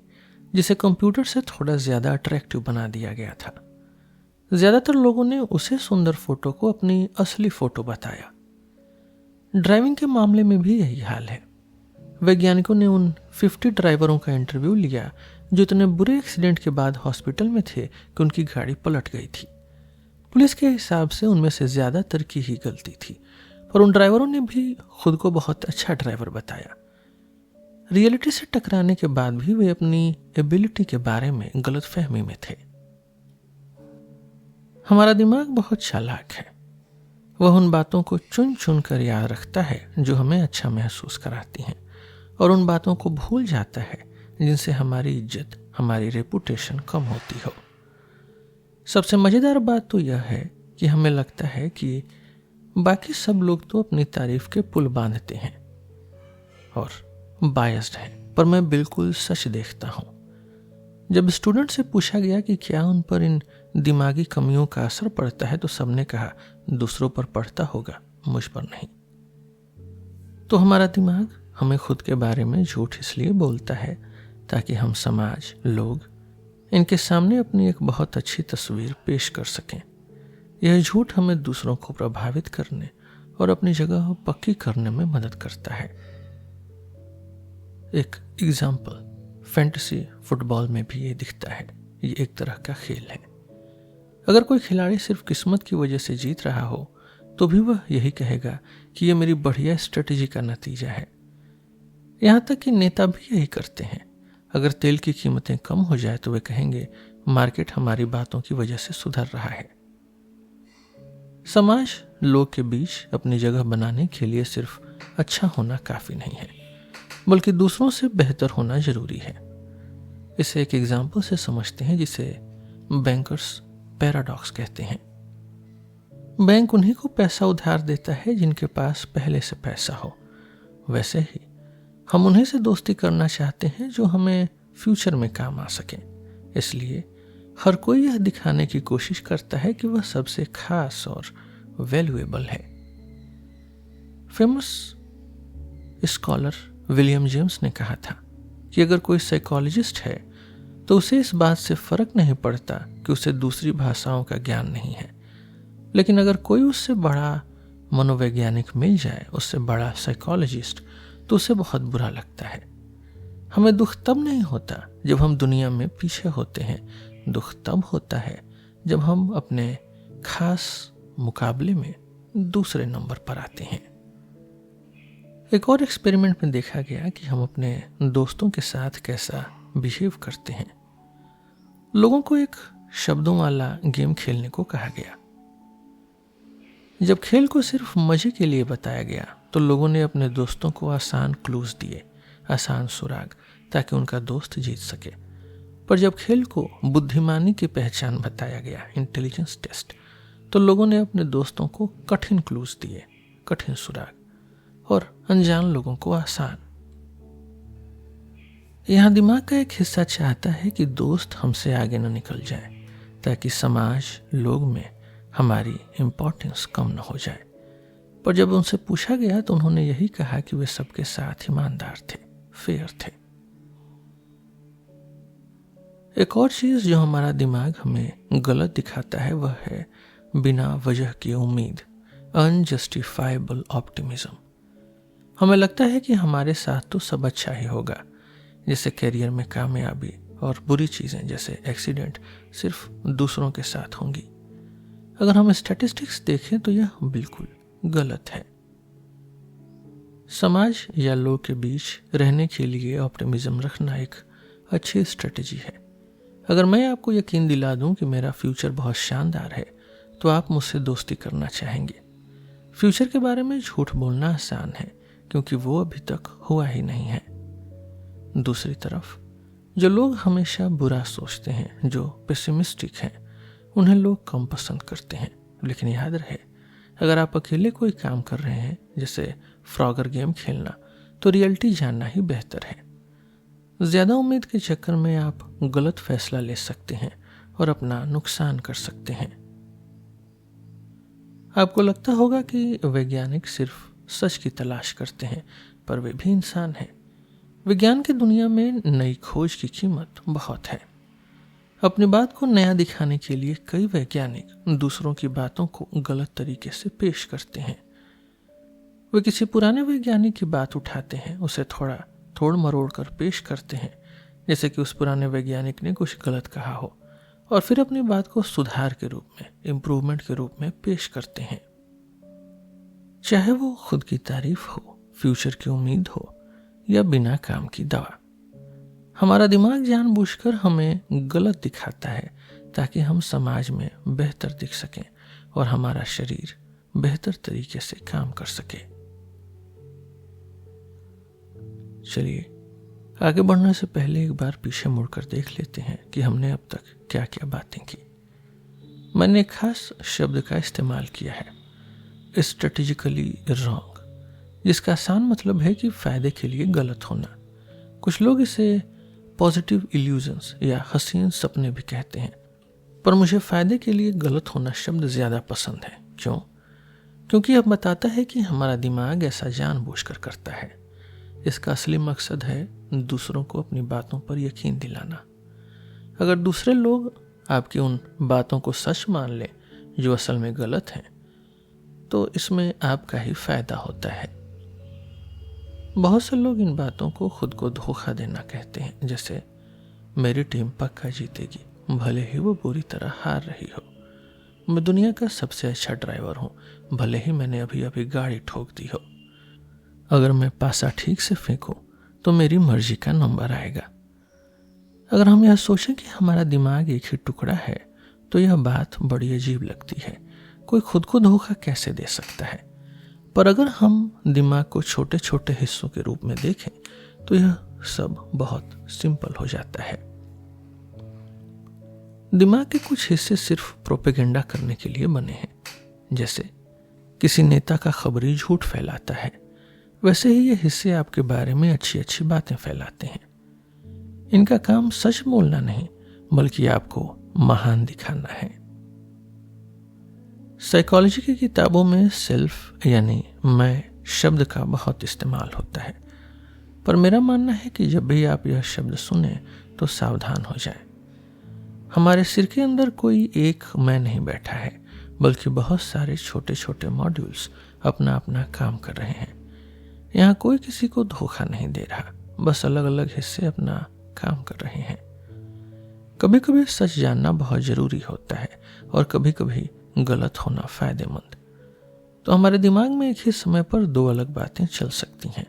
Speaker 1: जिसे कंप्यूटर से थोड़ा ज़्यादा अट्रैक्टिव बना दिया गया था। ज़्यादातर लोगों ने उसे सुंदर फ़ोटो को अपनी असली फ़ोटो बताया। ड्राइविंग के मामले में भी यही हाल है। वैज्ञानिकों ने उन 50 ड्राइवरों का इंटरव्यू लिया जो इतने बुरे एक्सीडेंट के बाद हॉस्पिटल में थे कि उनकी गाड़ी पलट गई थी। पुलिस के हिसाब से उनमें से ज़्यादातर की ही गलती थी, पर उन ड्राइवरों ने भी खुद को बहुत अच्छा ड्राइवर बताया। रियलिटी से टकराने के बाद भी वे अपनी एबिलिटी के बारे में गलतफहमी में थे। हमारा दिमाग बहुत चालाक है। वह उन बातों को चुन चुन कर याद रखता है जो हमें अच्छा महसूस कराती हैं, और उन बातों को भूल जाता है जिनसे हमारी इज्जत, हमारी रेपुटेशन कम होती हो। सबसे मज़ेदार बात तो यह है कि हमें लगता है कि बाकी सब लोग तो अपनी तारीफ के पुल बांधते हैं और बायस्ड हैं, पर मैं बिल्कुल सच देखता हूँ। जब स्टूडेंट से पूछा गया कि क्या उन पर इन दिमागी कमियों का असर पड़ता है, तो सबने कहा दूसरों पर पड़ता होगा, मुझ पर नहीं। तो हमारा दिमाग हमें खुद के बारे में झूठ इसलिए बोलता है ताकि हम समाज, लोग इनके सामने अपनी एक बहुत अच्छी तस्वीर पेश कर सकें। यह झूठ हमें दूसरों को प्रभावित करने और अपनी जगह पक्की करने में मदद करता है। एक एग्जाम्पल, फैंटेसी फुटबॉल में भी ये दिखता है। ये एक तरह का खेल है। अगर कोई खिलाड़ी सिर्फ किस्मत की वजह से जीत रहा हो तो भी वह यही कहेगा कि यह मेरी बढ़िया स्ट्रेटेजी का नतीजा है। यहाँ तक कि नेता भी यही करते हैं। अगर तेल की कीमतें कम हो जाए तो वे कहेंगे मार्केट हमारी बातों की वजह से सुधर रहा है। समाज, लोग के बीच अपनी जगह बनाने के लिए सिर्फ अच्छा होना काफी नहीं है, बल्कि दूसरों से बेहतर होना जरूरी है। इसे एक एग्जाम्पल से समझते हैं जिसे बैंकर्स पैराडॉक्स कहते हैं। बैंक उन्हीं को पैसा उधार देता है जिनके पास पहले से पैसा हो। वैसे ही हम उन्हीं से दोस्ती करना चाहते हैं जो हमें फ्यूचर में काम आ सके। इसलिए हर कोई यह दिखाने की कोशिश करता है कि वह सबसे खास और वैल्यूएबल है। फेमस स्कॉलर विलियम जेम्स ने कहा था कि अगर कोई साइकोलॉजिस्ट है तो उसे इस बात से फर्क नहीं पड़ता कि उसे दूसरी भाषाओं का ज्ञान नहीं है, लेकिन अगर कोई उससे बड़ा मनोवैज्ञानिक मिल जाए, उससे बड़ा साइकोलॉजिस्ट, तो उसे बहुत बुरा लगता है। हमें दुख तब नहीं होता जब हम दुनिया में पीछे होते हैं, दुख तब होता है जब हम अपने खास मुकाबले में दूसरे नंबर पर आते हैं। एक और एक्सपेरिमेंट में देखा गया कि हम अपने दोस्तों के साथ कैसा बिहेव करते हैं। लोगों को एक शब्दों वाला गेम खेलने को कहा गया। जब खेल को सिर्फ मजे के लिए बताया गया तो लोगों ने अपने दोस्तों को आसान क्लूज दिए, आसान सुराग, ताकि उनका दोस्त जीत सके। पर जब खेल को बुद्धिमानी की पहचान बताया गया, इंटेलिजेंस टेस्ट, तो लोगों ने अपने दोस्तों को कठिन क्लूज दिए, कठिन सुराग, और अनजान लोगों को आसान। यहाँ दिमाग का एक हिस्सा चाहता है कि दोस्त हमसे आगे न निकल जाए, ताकि समाज, लोग में हमारी इम्पोर्टेंस कम न हो जाए। पर जब उनसे पूछा गया तो उन्होंने यही कहा कि वे सबके साथ ईमानदार थे, फेयर थे। एक और चीज जो हमारा दिमाग हमें गलत दिखाता है वह है बिना वजह की उम्मीद, अनजस्टिफाइबल ऑप्टिमिज्म। हमें लगता है कि हमारे साथ तो सब अच्छा ही होगा, जैसे करियर में कामयाबी, और बुरी चीजें जैसे एक्सीडेंट सिर्फ दूसरों के साथ होंगी। अगर हम स्टैटिस्टिक्स देखें तो यह बिल्कुल गलत है। समाज या लोग के बीच रहने के लिए ऑप्टिमिज्म रखना एक अच्छी स्ट्रेटेजी है। अगर मैं आपको यकीन दिला दूं कि मेरा फ्यूचर बहुत शानदार है तो आप मुझसे दोस्ती करना चाहेंगे। फ्यूचर के बारे में झूठ बोलना आसान है क्योंकि वो अभी तक हुआ ही नहीं है। दूसरी तरफ जो लोग हमेशा बुरा सोचते हैं, जो पेसिमिस्टिक हैं, उन्हें लोग कम पसंद करते हैं। लेकिन याद रहे, अगर आप अकेले कोई काम कर रहे हैं, जैसे फ्रॉगर गेम खेलना, तो रियलिटी जानना ही बेहतर है। ज्यादा उम्मीद के चक्कर में आप गलत फैसला ले सकते हैं और अपना नुकसान कर सकते हैं। आपको लगता होगा कि वैज्ञानिक सिर्फ सच की तलाश करते हैं, पर वे भी इंसान हैं। विज्ञान की दुनिया में नई खोज की कीमत बहुत है। अपनी बात को नया दिखाने के लिए कई वैज्ञानिक दूसरों की बातों को गलत तरीके से पेश करते हैं। वे किसी पुराने वैज्ञानिक की बात उठाते हैं, उसे थोड़ा तोड़ मरोड़ कर पेश करते हैं, जैसे कि उस पुराने वैज्ञानिक ने कुछ गलत कहा हो, और फिर अपनी बात को सुधार के रूप में, इम्प्रूवमेंट के रूप में पेश करते हैं। चाहे वो खुद की तारीफ हो, फ्यूचर की उम्मीद हो, या बिना काम की दवा। हमारा दिमाग जानबूझकर हमें गलत दिखाता है ताकि हम समाज में बेहतर दिख सकें और हमारा शरीर बेहतर तरीके से काम कर सके। चलिए आगे बढ़ने से पहले एक बार पीछे मुड़कर देख लेते हैं कि हमने अब तक क्या क्या बातें की। मैंने एक खास शब्द का इस्तेमाल किया है, स्ट्रेटेजिकली रॉन्ग, जिसका आसान मतलब है कि फायदे के लिए गलत होना। कुछ लोग इसे पॉजिटिव इल्यूजन्स या हसीन सपने भी कहते हैं, पर मुझे फायदे के लिए गलत होना शब्द ज्यादा पसंद है। क्यों? क्योंकि यह बताता है कि हमारा दिमाग ऐसा जानबूझकर करता है। इसका असली मकसद है दूसरों को अपनी बातों पर यकीन दिलाना। अगर दूसरे लोग आपकी उन बातों को सच मान लें जो असल में गलत हैं, तो इसमें आपका ही फायदा होता है। बहुत से लोग इन बातों को खुद को धोखा देना कहते हैं, जैसे मेरी टीम पक्का जीतेगी, भले ही वो बुरी तरह हार रही हो। मैं दुनिया का सबसे अच्छा ड्राइवर हूँ, भले ही मैंने अभी अभी गाड़ी ठोक दी हो। अगर मैं पासा ठीक से फेंकूं तो मेरी मर्जी का नंबर आएगा। अगर हम यह सोचें कि हमारा दिमाग एक ही टुकड़ा है, तो यह बात बड़ी अजीब लगती है। कोई खुद को धोखा कैसे दे सकता है? पर अगर हम दिमाग को छोटे छोटे हिस्सों के रूप में देखें तो यह सब बहुत सिंपल हो जाता है। दिमाग के कुछ हिस्से सिर्फ प्रोपेगेंडा करने के लिए बने हैं। जैसे किसी नेता का खबरी झूठ फैलाता है, वैसे ही ये हिस्से आपके बारे में अच्छी अच्छी बातें फैलाते हैं। इनका काम सच बोलना नहीं, बल्कि आपको महान दिखाना है। साइकोलॉजी की किताबों में सेल्फ यानी मैं शब्द का बहुत इस्तेमाल होता है, पर मेरा मानना है कि जब भी आप यह शब्द सुने तो सावधान हो जाएं। हमारे सिर के अंदर कोई एक मैं नहीं बैठा है, बल्कि बहुत सारे छोटे छोटे मॉड्यूल्स अपना अपना काम कर रहे हैं। यहाँ कोई किसी को धोखा नहीं दे रहा, बस अलग अलग हिस्से अपना काम कर रहे हैं। कभी कभी सच जानना बहुत जरूरी होता है और कभी कभी गलत होना फायदेमंद। तो हमारे दिमाग में एक ही समय पर दो अलग बातें चल सकती हैं।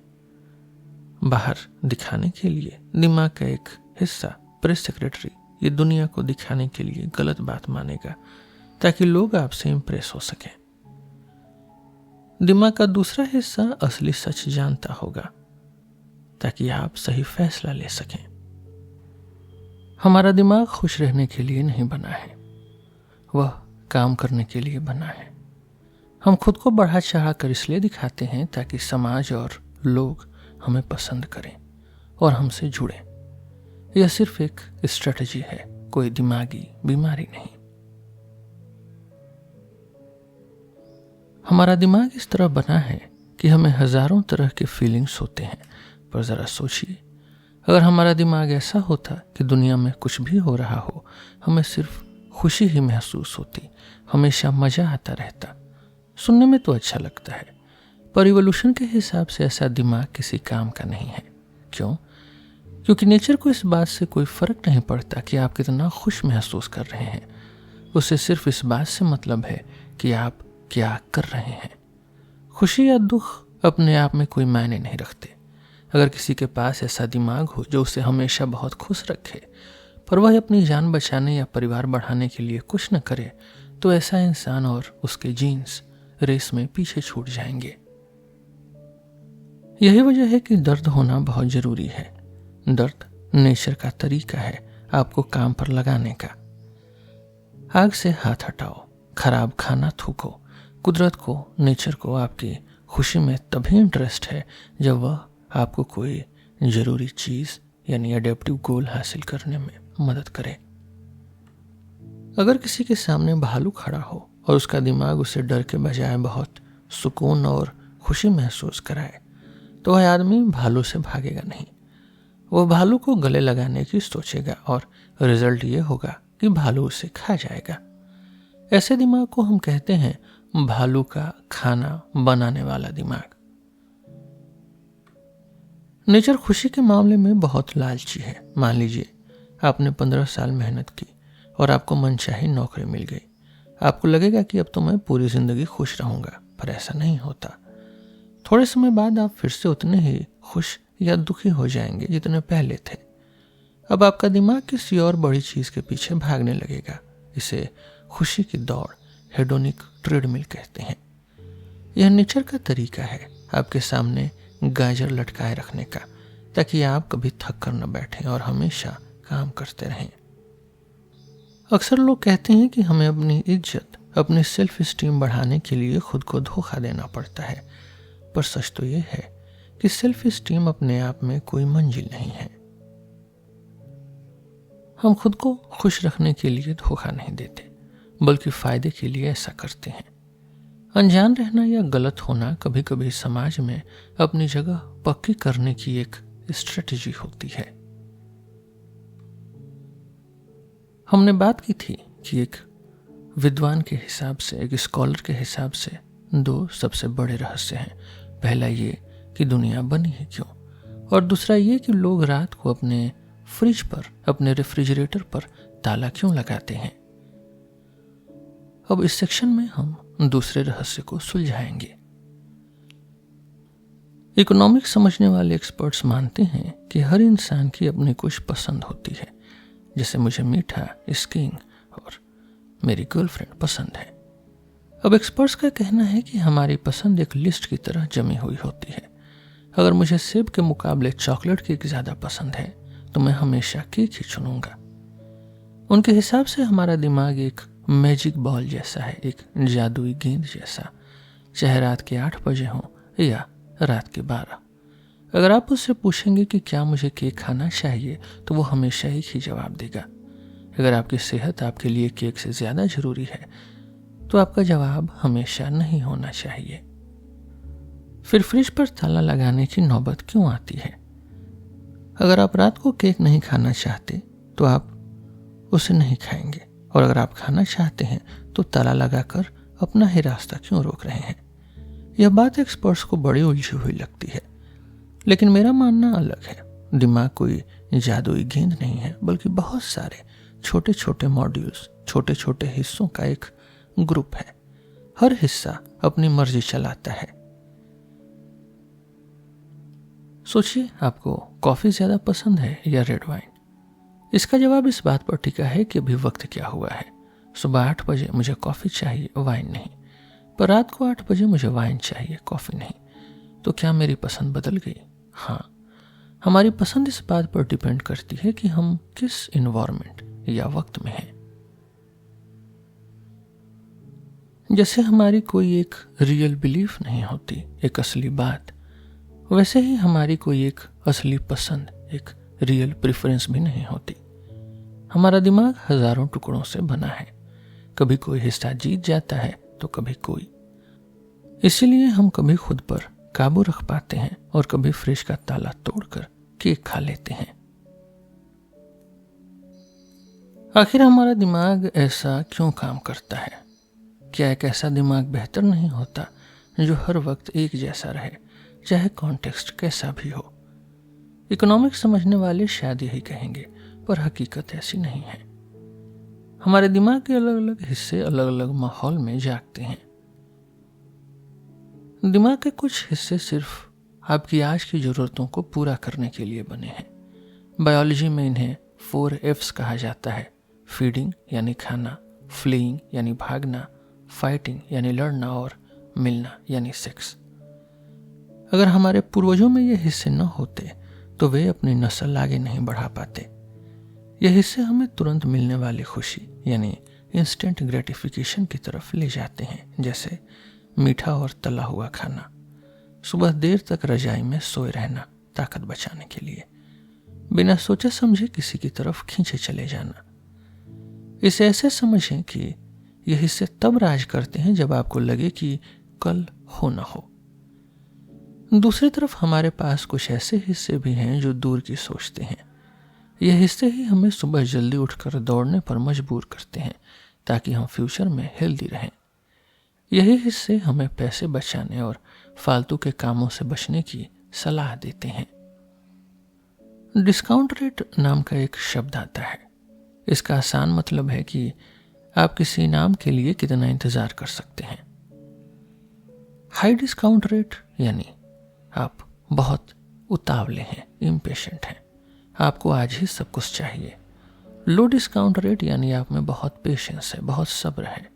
Speaker 1: बाहर दिखाने के लिए दिमाग का एक हिस्सा, प्रेस सेक्रेटरी, ये दुनिया को दिखाने के लिए गलत बात मानेगा ताकि लोग आपसे इंप्रेस हो सकें। दिमाग का दूसरा हिस्सा असली सच जानता होगा ताकि आप सही फैसला ले सकें। हमारा दिमाग खुश रहने के लिए नहीं बना है, वह काम करने के लिए बना है। हम खुद को बढ़ा चढ़ा कर इसलिए दिखाते हैं ताकि समाज और लोग हमें पसंद करें और हमसे जुड़ें। यह सिर्फ एक स्ट्रेटजी है, कोई दिमागी बीमारी नहीं। हमारा दिमाग इस तरह बना है कि हमें हजारों तरह के फीलिंग्स होते हैं, पर जरा सोचिए, अगर हमारा दिमाग ऐसा होता कि दुनिया में कुछ भी हो रहा हो, हमें सिर्फ खुशी ही महसूस होती, हमेशा मजा आता रहता। सुनने में तो अच्छा लगता है, पर इवोल्यूशन के हिसाब से ऐसा दिमाग किसी काम का नहीं है। क्यों? क्योंकि नेचर को इस बात से कोई फर्क नहीं पड़ता कि आप कितना खुश महसूस कर रहे हैं। उसे सिर्फ इस बात से मतलब है कि आप क्या कर रहे हैं। खुशी या दुख अपने आप में कोई मायने नहीं रखते। अगर किसी के पास ऐसा दिमाग हो जो उसे हमेशा बहुत खुश रखे, पर वह अपनी जान बचाने या परिवार बढ़ाने के लिए कुछ न करे, तो ऐसा इंसान और उसके जीन्स रेस में पीछे छूट जाएंगे। यही वजह है कि दर्द होना बहुत जरूरी है। दर्द नेचर का तरीका है आपको काम पर लगाने का। आग से हाथ हटाओ, खराब खाना थूको। कुदरत को, नेचर को आपकी खुशी में तभी इंटरेस्ट है जब वह आपको कोई जरूरी चीज यानी एडेप्टिव गोल हासिल करने में मदद करे। अगर किसी के सामने भालू खड़ा हो और उसका दिमाग उसे डर के बजाय बहुत सुकून और खुशी महसूस कराए तो वह आदमी भालू से भागेगा नहीं, वह भालू को गले लगाने की सोचेगा और रिजल्ट ये होगा कि भालू उसे खा जाएगा। ऐसे दिमाग को हम कहते हैं भालू का खाना बनाने वाला दिमाग। नेचर खुशी के मामले में बहुत लालची है। मान लीजिए आपने 15 साल मेहनत की और आपको मनचाही नौकरी मिल गई। आपको लगेगा कि अब तो मैं पूरी जिंदगी खुश रहूंगा, पर ऐसा नहीं होता। थोड़े समय बाद आप फिर से उतने ही खुश या दुखी हो जाएंगे जितने पहले थे। अब आपका दिमाग किसी और बड़ी चीज के पीछे भागने लगेगा। इसे खुशी की दौड़, हेडोनिक ट्रेडमिल कहते हैं। यह नेचर का तरीका है आपके सामने गाजर लटकाए रखने का, ताकि आप कभी थक कर न बैठें और हमेशा काम करते रहें। अक्सर लोग कहते हैं कि हमें अपनी इज्जत, अपनी सेल्फ स्टीम बढ़ाने के लिए खुद को धोखा देना पड़ता है, पर सच तो ये है कि सेल्फ स्टीम अपने आप में कोई मंजिल नहीं है। हम खुद को खुश रखने के लिए धोखा नहीं देते, बल्कि फायदे के लिए ऐसा करते हैं। अनजान रहना या गलत होना कभी कभी समाज में अपनी जगह पक्की करने की एक स्ट्रेटेजी होती है। हमने बात की थी कि एक विद्वान के हिसाब से, एक स्कॉलर के हिसाब से 2 सबसे बड़े रहस्य हैं। पहला ये कि दुनिया बनी है क्यों, और दूसरा ये कि लोग रात को अपने फ्रिज पर, अपने रेफ्रिजरेटर पर ताला क्यों लगाते हैं। अब इस सेक्शन में हम दूसरे रहस्य को सुलझाएंगे। इकोनॉमिक्स समझने वाले एक्सपर्ट्स मानते हैं कि हर इंसान की अपनी कुछ पसंद होती है। जैसे मुझे मीठा, स्कीइंग और मेरी गर्लफ्रेंड पसंद है। अब एक्सपर्ट्स का कहना है कि हमारी पसंद एक लिस्ट की तरह जमी हुई होती है। अगर मुझे सेब के मुकाबले चॉकलेट केक ज्यादा पसंद है तो मैं हमेशा केक ही चुनूंगा। उनके हिसाब से हमारा दिमाग एक मैजिक बॉल जैसा है, एक जादुई गेंद जैसा, चाहे रात के 8 बजे हो या रात के 12। अगर आप उससे पूछेंगे कि क्या मुझे केक खाना चाहिए तो वो हमेशा एक ही जवाब देगा। अगर आपकी सेहत आपके लिए केक से ज्यादा जरूरी है तो आपका जवाब हमेशा नहीं होना चाहिए। फिर फ्रिज पर ताला लगाने की नौबत क्यों आती है। अगर आप रात को केक नहीं खाना चाहते तो आप उसे नहीं खाएंगे, और अगर आप खाना चाहते हैं तो ताला लगाकर अपना ही रास्ता क्यों रोक रहे हैं। यह बात एक्सपर्ट्स को बड़ी उलझी हुई लगती है, लेकिन मेरा मानना अलग है। दिमाग कोई जादुई गेंद नहीं है, बल्कि बहुत सारे छोटे छोटे मॉड्यूल्स, छोटे छोटे हिस्सों का एक ग्रुप है। हर हिस्सा अपनी मर्जी चलाता है। सोचिए, आपको कॉफी ज्यादा पसंद है या रेड वाइन। इसका जवाब इस बात पर टिका है कि अभी वक्त क्या हुआ है। सुबह 8 बजे मुझे कॉफी चाहिए, वाइन नहीं, पर रात को 8 बजे मुझे वाइन चाहिए, कॉफी नहीं। तो क्या मेरी पसंद बदल गई? हाँ, हमारी पसंद इस बात पर डिपेंड करती है कि हम किस इन्वायरमेंट या वक्त में हैं। जैसे हमारी कोई एक रियल बिलीफ नहीं होती, एक असली बात, वैसे ही हमारी कोई एक असली पसंद, एक रियल प्रेफरेंस भी नहीं होती। हमारा दिमाग हजारों टुकड़ों से बना है। कभी कोई हिस्सा जीत जाता है तो कभी कोई। इसीलिए हम कभी खुद पर काबू रख पाते हैं और कभी फ्रिज का ताला तोड़कर केक खा लेते हैं। आखिर हमारा दिमाग ऐसा क्यों काम करता है? क्या एक ऐसा दिमाग बेहतर नहीं होता जो हर वक्त एक जैसा रहे, चाहे कॉन्टेक्स्ट कैसा भी हो? इकोनॉमिक्स समझने वाले शायद यही कहेंगे, पर हकीकत ऐसी नहीं है। हमारे दिमाग के अलग अलग हिस्से अलग अलग माहौल में जागते हैं। दिमाग के कुछ हिस्से सिर्फ आपकी आज की जरूरतों को पूरा करने के लिए बने हैं। बायोलॉजी में इन्हें 4 F's कहा जाता है। फीडिंग यानी खाना, फ्लीइंग यानी भागना, फाइटिंग यानी लड़ना और मिलना यानी सेक्स। अगर हमारे पूर्वजों में ये हिस्से न होते तो वे अपनी नस्ल आगे नहीं बढ़ा पाते। यह हिस्से हमें तुरंत मिलने वाली खुशी यानी इंस्टेंट ग्रेटिफिकेशन की तरफ ले जाते हैं, जैसे मीठा और तला हुआ खाना, सुबह देर तक रजाई में सोए रहना ताकत बचाने के लिए, बिना सोचे समझे किसी की तरफ खींचे चले जाना। इसे ऐसे समझें कि यह हिस्से तब राज करते हैं जब आपको लगे कि कल हो न हो। दूसरी तरफ हमारे पास कुछ ऐसे हिस्से भी हैं जो दूर की सोचते हैं। यह हिस्से ही हमें सुबह जल्दी उठकर दौड़ने पर मजबूर करते हैं ताकि हम फ्यूचर में हेल्दी रहें। यही हिस्से हमें पैसे बचाने और फालतू के कामों से बचने की सलाह देते हैं। डिस्काउंट रेट नाम का एक शब्द आता है। इसका आसान मतलब है कि आप किसी इनाम के लिए कितना इंतजार कर सकते हैं। हाई डिस्काउंट रेट यानी आप बहुत उतावले हैं, इम्पेशेंट हैं, आपको आज ही सब कुछ चाहिए। लो डिस्काउंट रेट यानी आप में बहुत पेशेंस है, बहुत सब्र है,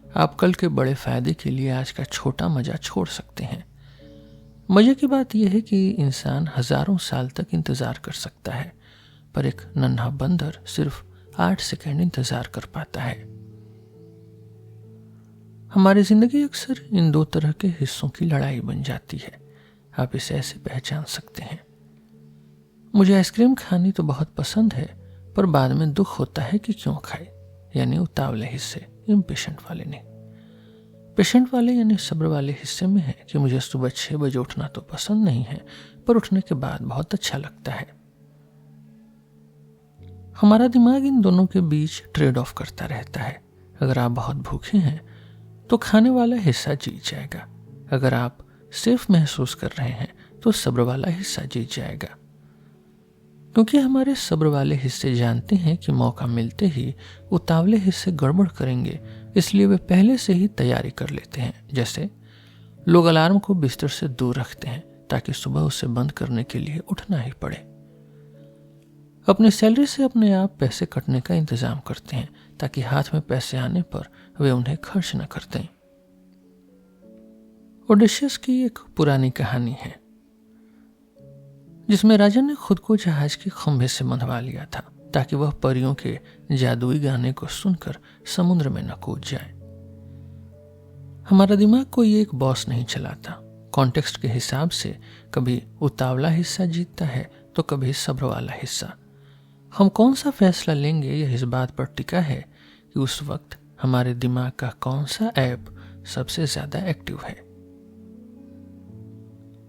Speaker 1: आप कल के बड़े फायदे के लिए आज का छोटा मजा छोड़ सकते हैं। मजे की बात यह है कि इंसान हजारों साल तक इंतजार कर सकता है, पर एक नन्हा बंदर सिर्फ 8 सेकंड इंतजार कर पाता है। हमारी जिंदगी अक्सर इन दो तरह के हिस्सों की लड़ाई बन जाती है। आप इसे ऐसे पहचान सकते हैं। मुझे आइसक्रीम खानी तो बहुत पसंद है, पर बाद में दुख होता है कि क्यों खाए, यानी उतावले हिस्से, इम्पेशेंट वाले नहीं। पेशेंट वाले यानी सब्र वाले हिस्से में है कि मुझे सुबह 6 बजे उठना तो पसंद नहीं है, पर उठने के बाद बहुत अच्छा लगता है। हमारा दिमाग इन दोनों के बीच ट्रेड ऑफ करता रहता है। अगर आप बहुत भूखे हैं तो खाने वाला हिस्सा जीत जाएगा, अगर आप सेफ महसूस कर रहे हैं तो सब्र वाला हिस्सा जीत जाएगा। क्योंकि हमारे सब्र वाले हिस्से जानते हैं कि मौका मिलते ही उतावले हिस्से गड़बड़ करेंगे, इसलिए वे पहले से ही तैयारी कर लेते हैं। जैसे लोग अलार्म को बिस्तर से दूर रखते हैं ताकि सुबह उसे बंद करने के लिए उठना ही पड़े। अपनी सैलरी से अपने आप पैसे कटने का इंतजाम करते हैं ताकि हाथ में पैसे आने पर वे उन्हें खर्च न कर दें। ओडेशियस की एक पुरानी कहानी है जिसमें राजा ने खुद को जहाज के खंभे से बंधवा लिया था ताकि वह परियों के जादुई गाने को सुनकर समुद्र में न कूद जाए। हमारा दिमाग कोई एक बॉस नहीं चलाता। कॉन्टेक्स्ट के हिसाब से कभी उतावला हिस्सा जीतता है तो कभी सब्र वाला हिस्सा। हम कौन सा फैसला लेंगे यह इस बात पर टिका है कि उस वक्त हमारे दिमाग का कौन सा ऐप सबसे ज्यादा एक्टिव है।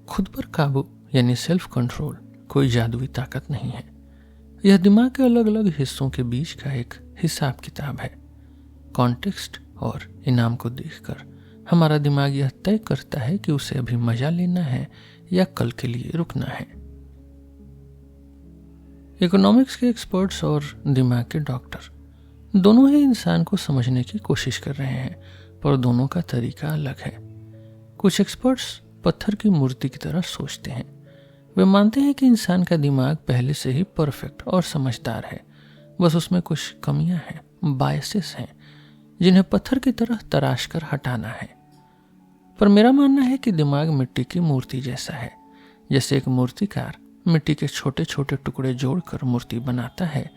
Speaker 1: खुद पर काबू यानी सेल्फ कंट्रोल कोई जादुई ताकत नहीं है। यह दिमाग के अलग अलग हिस्सों के बीच का एक हिसाब किताब है। कॉन्टेक्स्ट और इनाम को देखकर हमारा दिमाग यह तय करता है कि उसे अभी मजा लेना है या कल के लिए रुकना है। इकोनॉमिक्स के एक्सपर्ट्स और दिमाग के डॉक्टर दोनों ही इंसान को समझने की कोशिश कर रहे हैं, पर दोनों का तरीका अलग है। कुछ एक्सपर्ट्स पत्थर की मूर्ति की तरह सोचते हैं। वे मानते हैं कि इंसान का दिमाग पहले से ही परफेक्ट और समझदार है, बस उसमें कुछ कमियां हैं, बायसेस हैं, जिन्हें पत्थर की तरह तराश कर हटाना है। पर मेरा मानना है कि दिमाग मिट्टी की मूर्ति जैसा है। जैसे एक मूर्तिकार मिट्टी के छोटे छोटे टुकड़े जोड़कर मूर्ति बनाता है,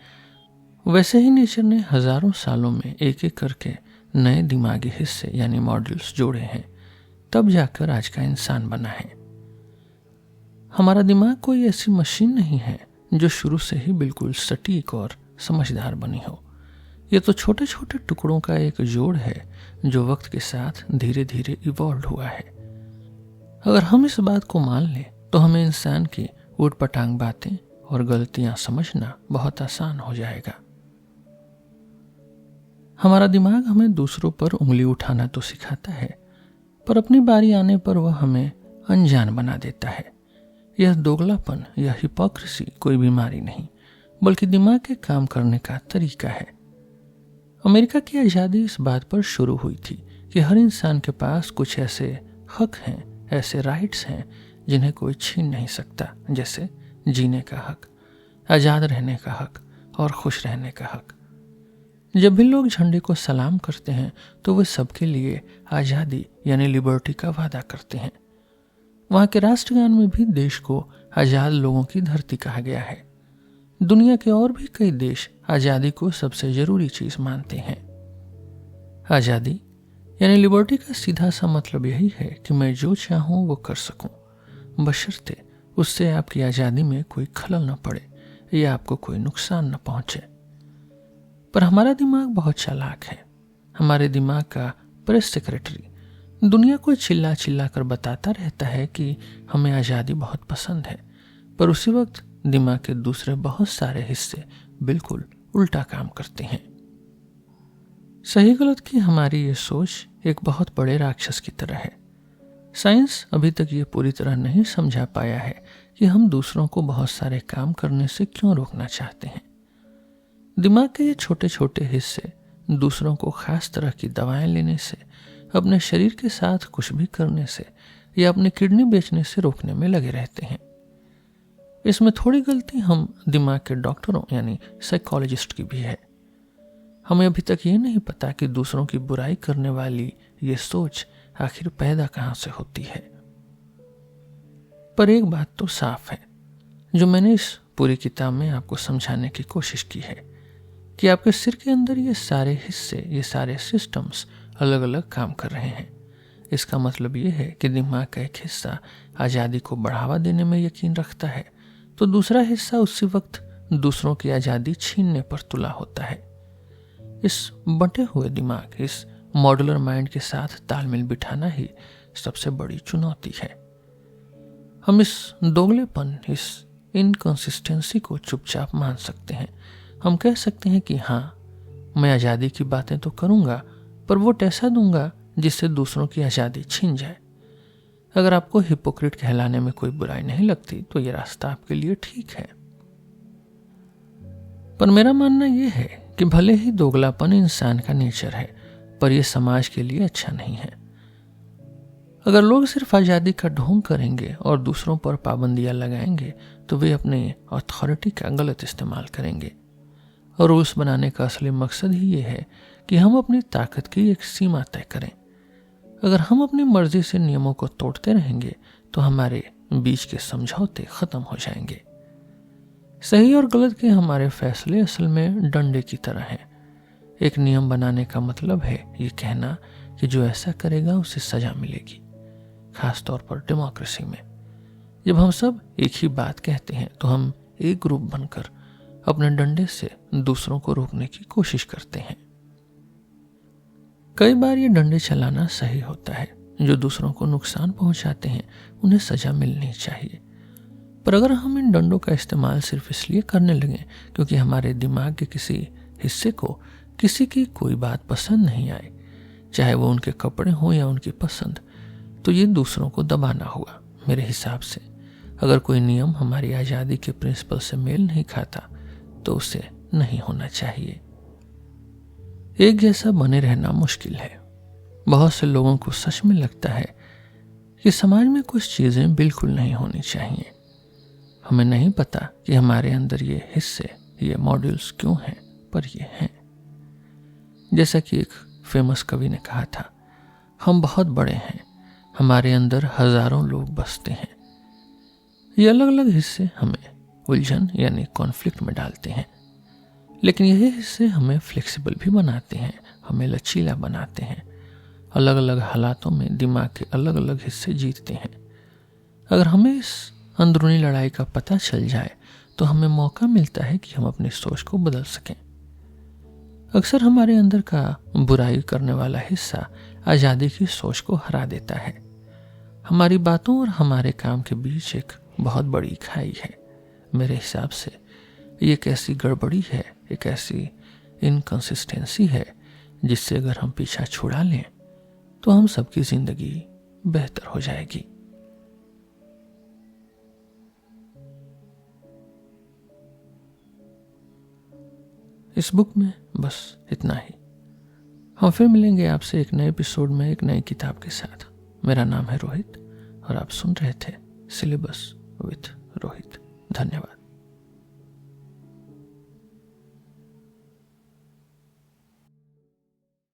Speaker 1: वैसे ही नेचर ने हजारों सालों में एक एक करके नए दिमागी हिस्से यानी मॉडल्स जोड़े हैं, तब जाकर आज का इंसान बना है। हमारा दिमाग कोई ऐसी मशीन नहीं है जो शुरू से ही बिल्कुल सटीक और समझदार बनी हो। ये तो छोटे छोटे टुकड़ों का एक जोड़ है जो वक्त के साथ धीरे धीरे इवॉल्व हुआ है। अगर हम इस बात को मान लें तो हमें इंसान की ऊटपटांग बातें और गलतियां समझना बहुत आसान हो जाएगा। हमारा दिमाग हमें दूसरों पर उंगली उठाना तो सिखाता है, पर अपनी बारी आने पर वह हमें अनजान बना देता है। यह दोगलापन या हिपोक्रेसी कोई बीमारी नहीं, बल्कि दिमाग के काम करने का तरीका है। अमेरिका की आज़ादी इस बात पर शुरू हुई थी कि हर इंसान के पास कुछ ऐसे हक हैं, ऐसे राइट्स हैं जिन्हें कोई छीन नहीं सकता, जैसे जीने का हक, आज़ाद रहने का हक और खुश रहने का हक। जब भी लोग झंडे को सलाम करते हैं तो वे सबके लिए आज़ादी यानी लिबर्टी का वादा करते हैं। वहाँ के राष्ट्रगान में भी देश को आज़ाद लोगों की धरती कहा गया है। दुनिया के और भी कई देश आज़ादी को सबसे जरूरी चीज मानते हैं। आज़ादी यानी लिबर्टी का सीधा सा मतलब यही है कि मैं जो चाहूं वो कर सकूं, बशर्ते उससे आपकी आज़ादी में कोई खलल न पड़े या आपको कोई नुकसान न पहुंचे। पर हमारा दिमाग बहुत चालाक है। हमारे दिमाग का प्रेस सेक्रेटरी दुनिया को चिल्ला चिल्ला कर बताता रहता है कि हमें आज़ादी बहुत पसंद है, पर उसी वक्त दिमाग के दूसरे बहुत सारे हिस्से बिल्कुल उल्टा काम करते हैं। सही गलत की हमारी ये सोच एक बहुत बड़े राक्षस की तरह है। साइंस अभी तक ये पूरी तरह नहीं समझा पाया है कि हम दूसरों को बहुत सारे काम करने से क्यों रोकना चाहते हैं। दिमाग के ये छोटे छोटे हिस्से दूसरों को खास तरह की दवाएं लेने से, अपने शरीर के साथ कुछ भी करने से या अपनी किडनी बेचने से रोकने में लगे रहते हैं। इसमें थोड़ी गलती हम दिमाग के डॉक्टरों यानी साइकोलॉजिस्ट की भी है। हमें अभी तक ये नहीं पता कि दूसरों की बुराई करने वाली ये सोच आखिर पैदा कहां से होती है। पर एक बात तो साफ है, जो मैंने इस पूरी किताब में आपको समझाने की कोशिश की है, कि आपके सिर के अंदर ये सारे हिस्से, ये सारे सिस्टम्स अलग अलग काम कर रहे हैं। इसका मतलब ये है कि दिमाग का एक हिस्सा आज़ादी को बढ़ावा देने में यकीन रखता है, तो दूसरा हिस्सा उसी वक्त दूसरों की आज़ादी छीनने पर तुला होता है। इस बंटे हुए दिमाग, इस मॉड्यूलर माइंड के साथ तालमेल बिठाना ही सबसे बड़ी चुनौती है। हम इस दोगलेपन, इस इनकंसिस्टेंसी को चुपचाप मान सकते हैं। हम कह सकते हैं कि हाँ, मैं आज़ादी की बातें तो करूँगा, पर वोट ऐसा दूंगा जिससे दूसरों की आज़ादी छीन जाए। अगर आपको हिपोक्रेट कहलाने में कोई बुराई नहीं लगती तो ये रास्ता आपके लिए ठीक है। पर मेरा मानना यह है कि भले ही दोगलापन इंसान का नेचर है, पर यह समाज के लिए अच्छा नहीं है। अगर लोग सिर्फ आज़ादी का ढोंग करेंगे और दूसरों पर पाबंदियां लगाएंगे तो वे अपने अथॉरिटी का गलत इस्तेमाल करेंगे। और रूल्स बनाने का असली मकसद ही ये है कि हम अपनी ताकत की एक सीमा तय करें। अगर हम अपनी मर्जी से नियमों को तोड़ते रहेंगे तो हमारे बीच के समझौते खत्म हो जाएंगे। सही और गलत के हमारे फैसले असल में डंडे की तरह हैं। एक नियम बनाने का मतलब है ये कहना कि जो ऐसा करेगा उसे सजा मिलेगी, खासतौर पर डेमोक्रेसी में। जब हम सब एक ही बात कहते हैं तो हम एक ग्रुप बनकर अपने डंडे से दूसरों को रोकने की कोशिश करते हैं। कई बार ये डंडे चलाना सही होता है। जो दूसरों को नुकसान पहुंचाते हैं उन्हें सजा मिलनी चाहिए। पर अगर हम इन डंडों का इस्तेमाल सिर्फ इसलिए करने लगे क्योंकि हमारे दिमाग के किसी हिस्से को किसी की कोई बात पसंद नहीं आए, चाहे वो उनके कपड़े हों या उनकी पसंद, तो ये दूसरों को दबाना हुआ। मेरे हिसाब से अगर कोई नियम हमारी आज़ादी के प्रिंसिपल से मेल नहीं खाता तो उसे नहीं होना चाहिए। एक जैसा बने रहना मुश्किल है। बहुत से लोगों को सच में लगता है कि समाज में कुछ चीजें बिल्कुल नहीं होनी चाहिए। हमें नहीं पता कि हमारे अंदर ये हिस्से, ये मॉड्यूल्स क्यों हैं, पर ये हैं। जैसा कि एक फेमस कवि ने कहा था, हम बहुत बड़े हैं, हमारे अंदर हजारों लोग बसते हैं। ये अलग अलग हिस्से हमें उलझन यानी कॉन्फ्लिक्ट में डालते हैं, लेकिन यही हिस्से हमें फ्लेक्सिबल भी बनाते हैं, हमें लचीला बनाते हैं। अलग अलग हालातों में दिमाग के अलग अलग हिस्से जीतते हैं। अगर हमें इस अंदरूनी लड़ाई का पता चल जाए तो हमें मौका मिलता है कि हम अपनी सोच को बदल सकें। अक्सर हमारे अंदर का बुराई करने वाला हिस्सा आज़ादी की सोच को हरा देता है। हमारी बातों और हमारे काम के बीच एक बहुत बड़ी खाई है। मेरे हिसाब से ये एक ऐसी गड़बड़ी है, एक ऐसी इनकंसिस्टेंसी है जिससे अगर हम पीछा छुड़ा लें तो हम सबकी जिंदगी बेहतर हो जाएगी। इस बुक में बस इतना ही। हम फिर मिलेंगे आपसे एक नए एपिसोड में एक नई किताब के साथ। मेरा नाम है रोहित और आप सुन रहे थे सिलेबस विथ रोहित। धन्यवाद।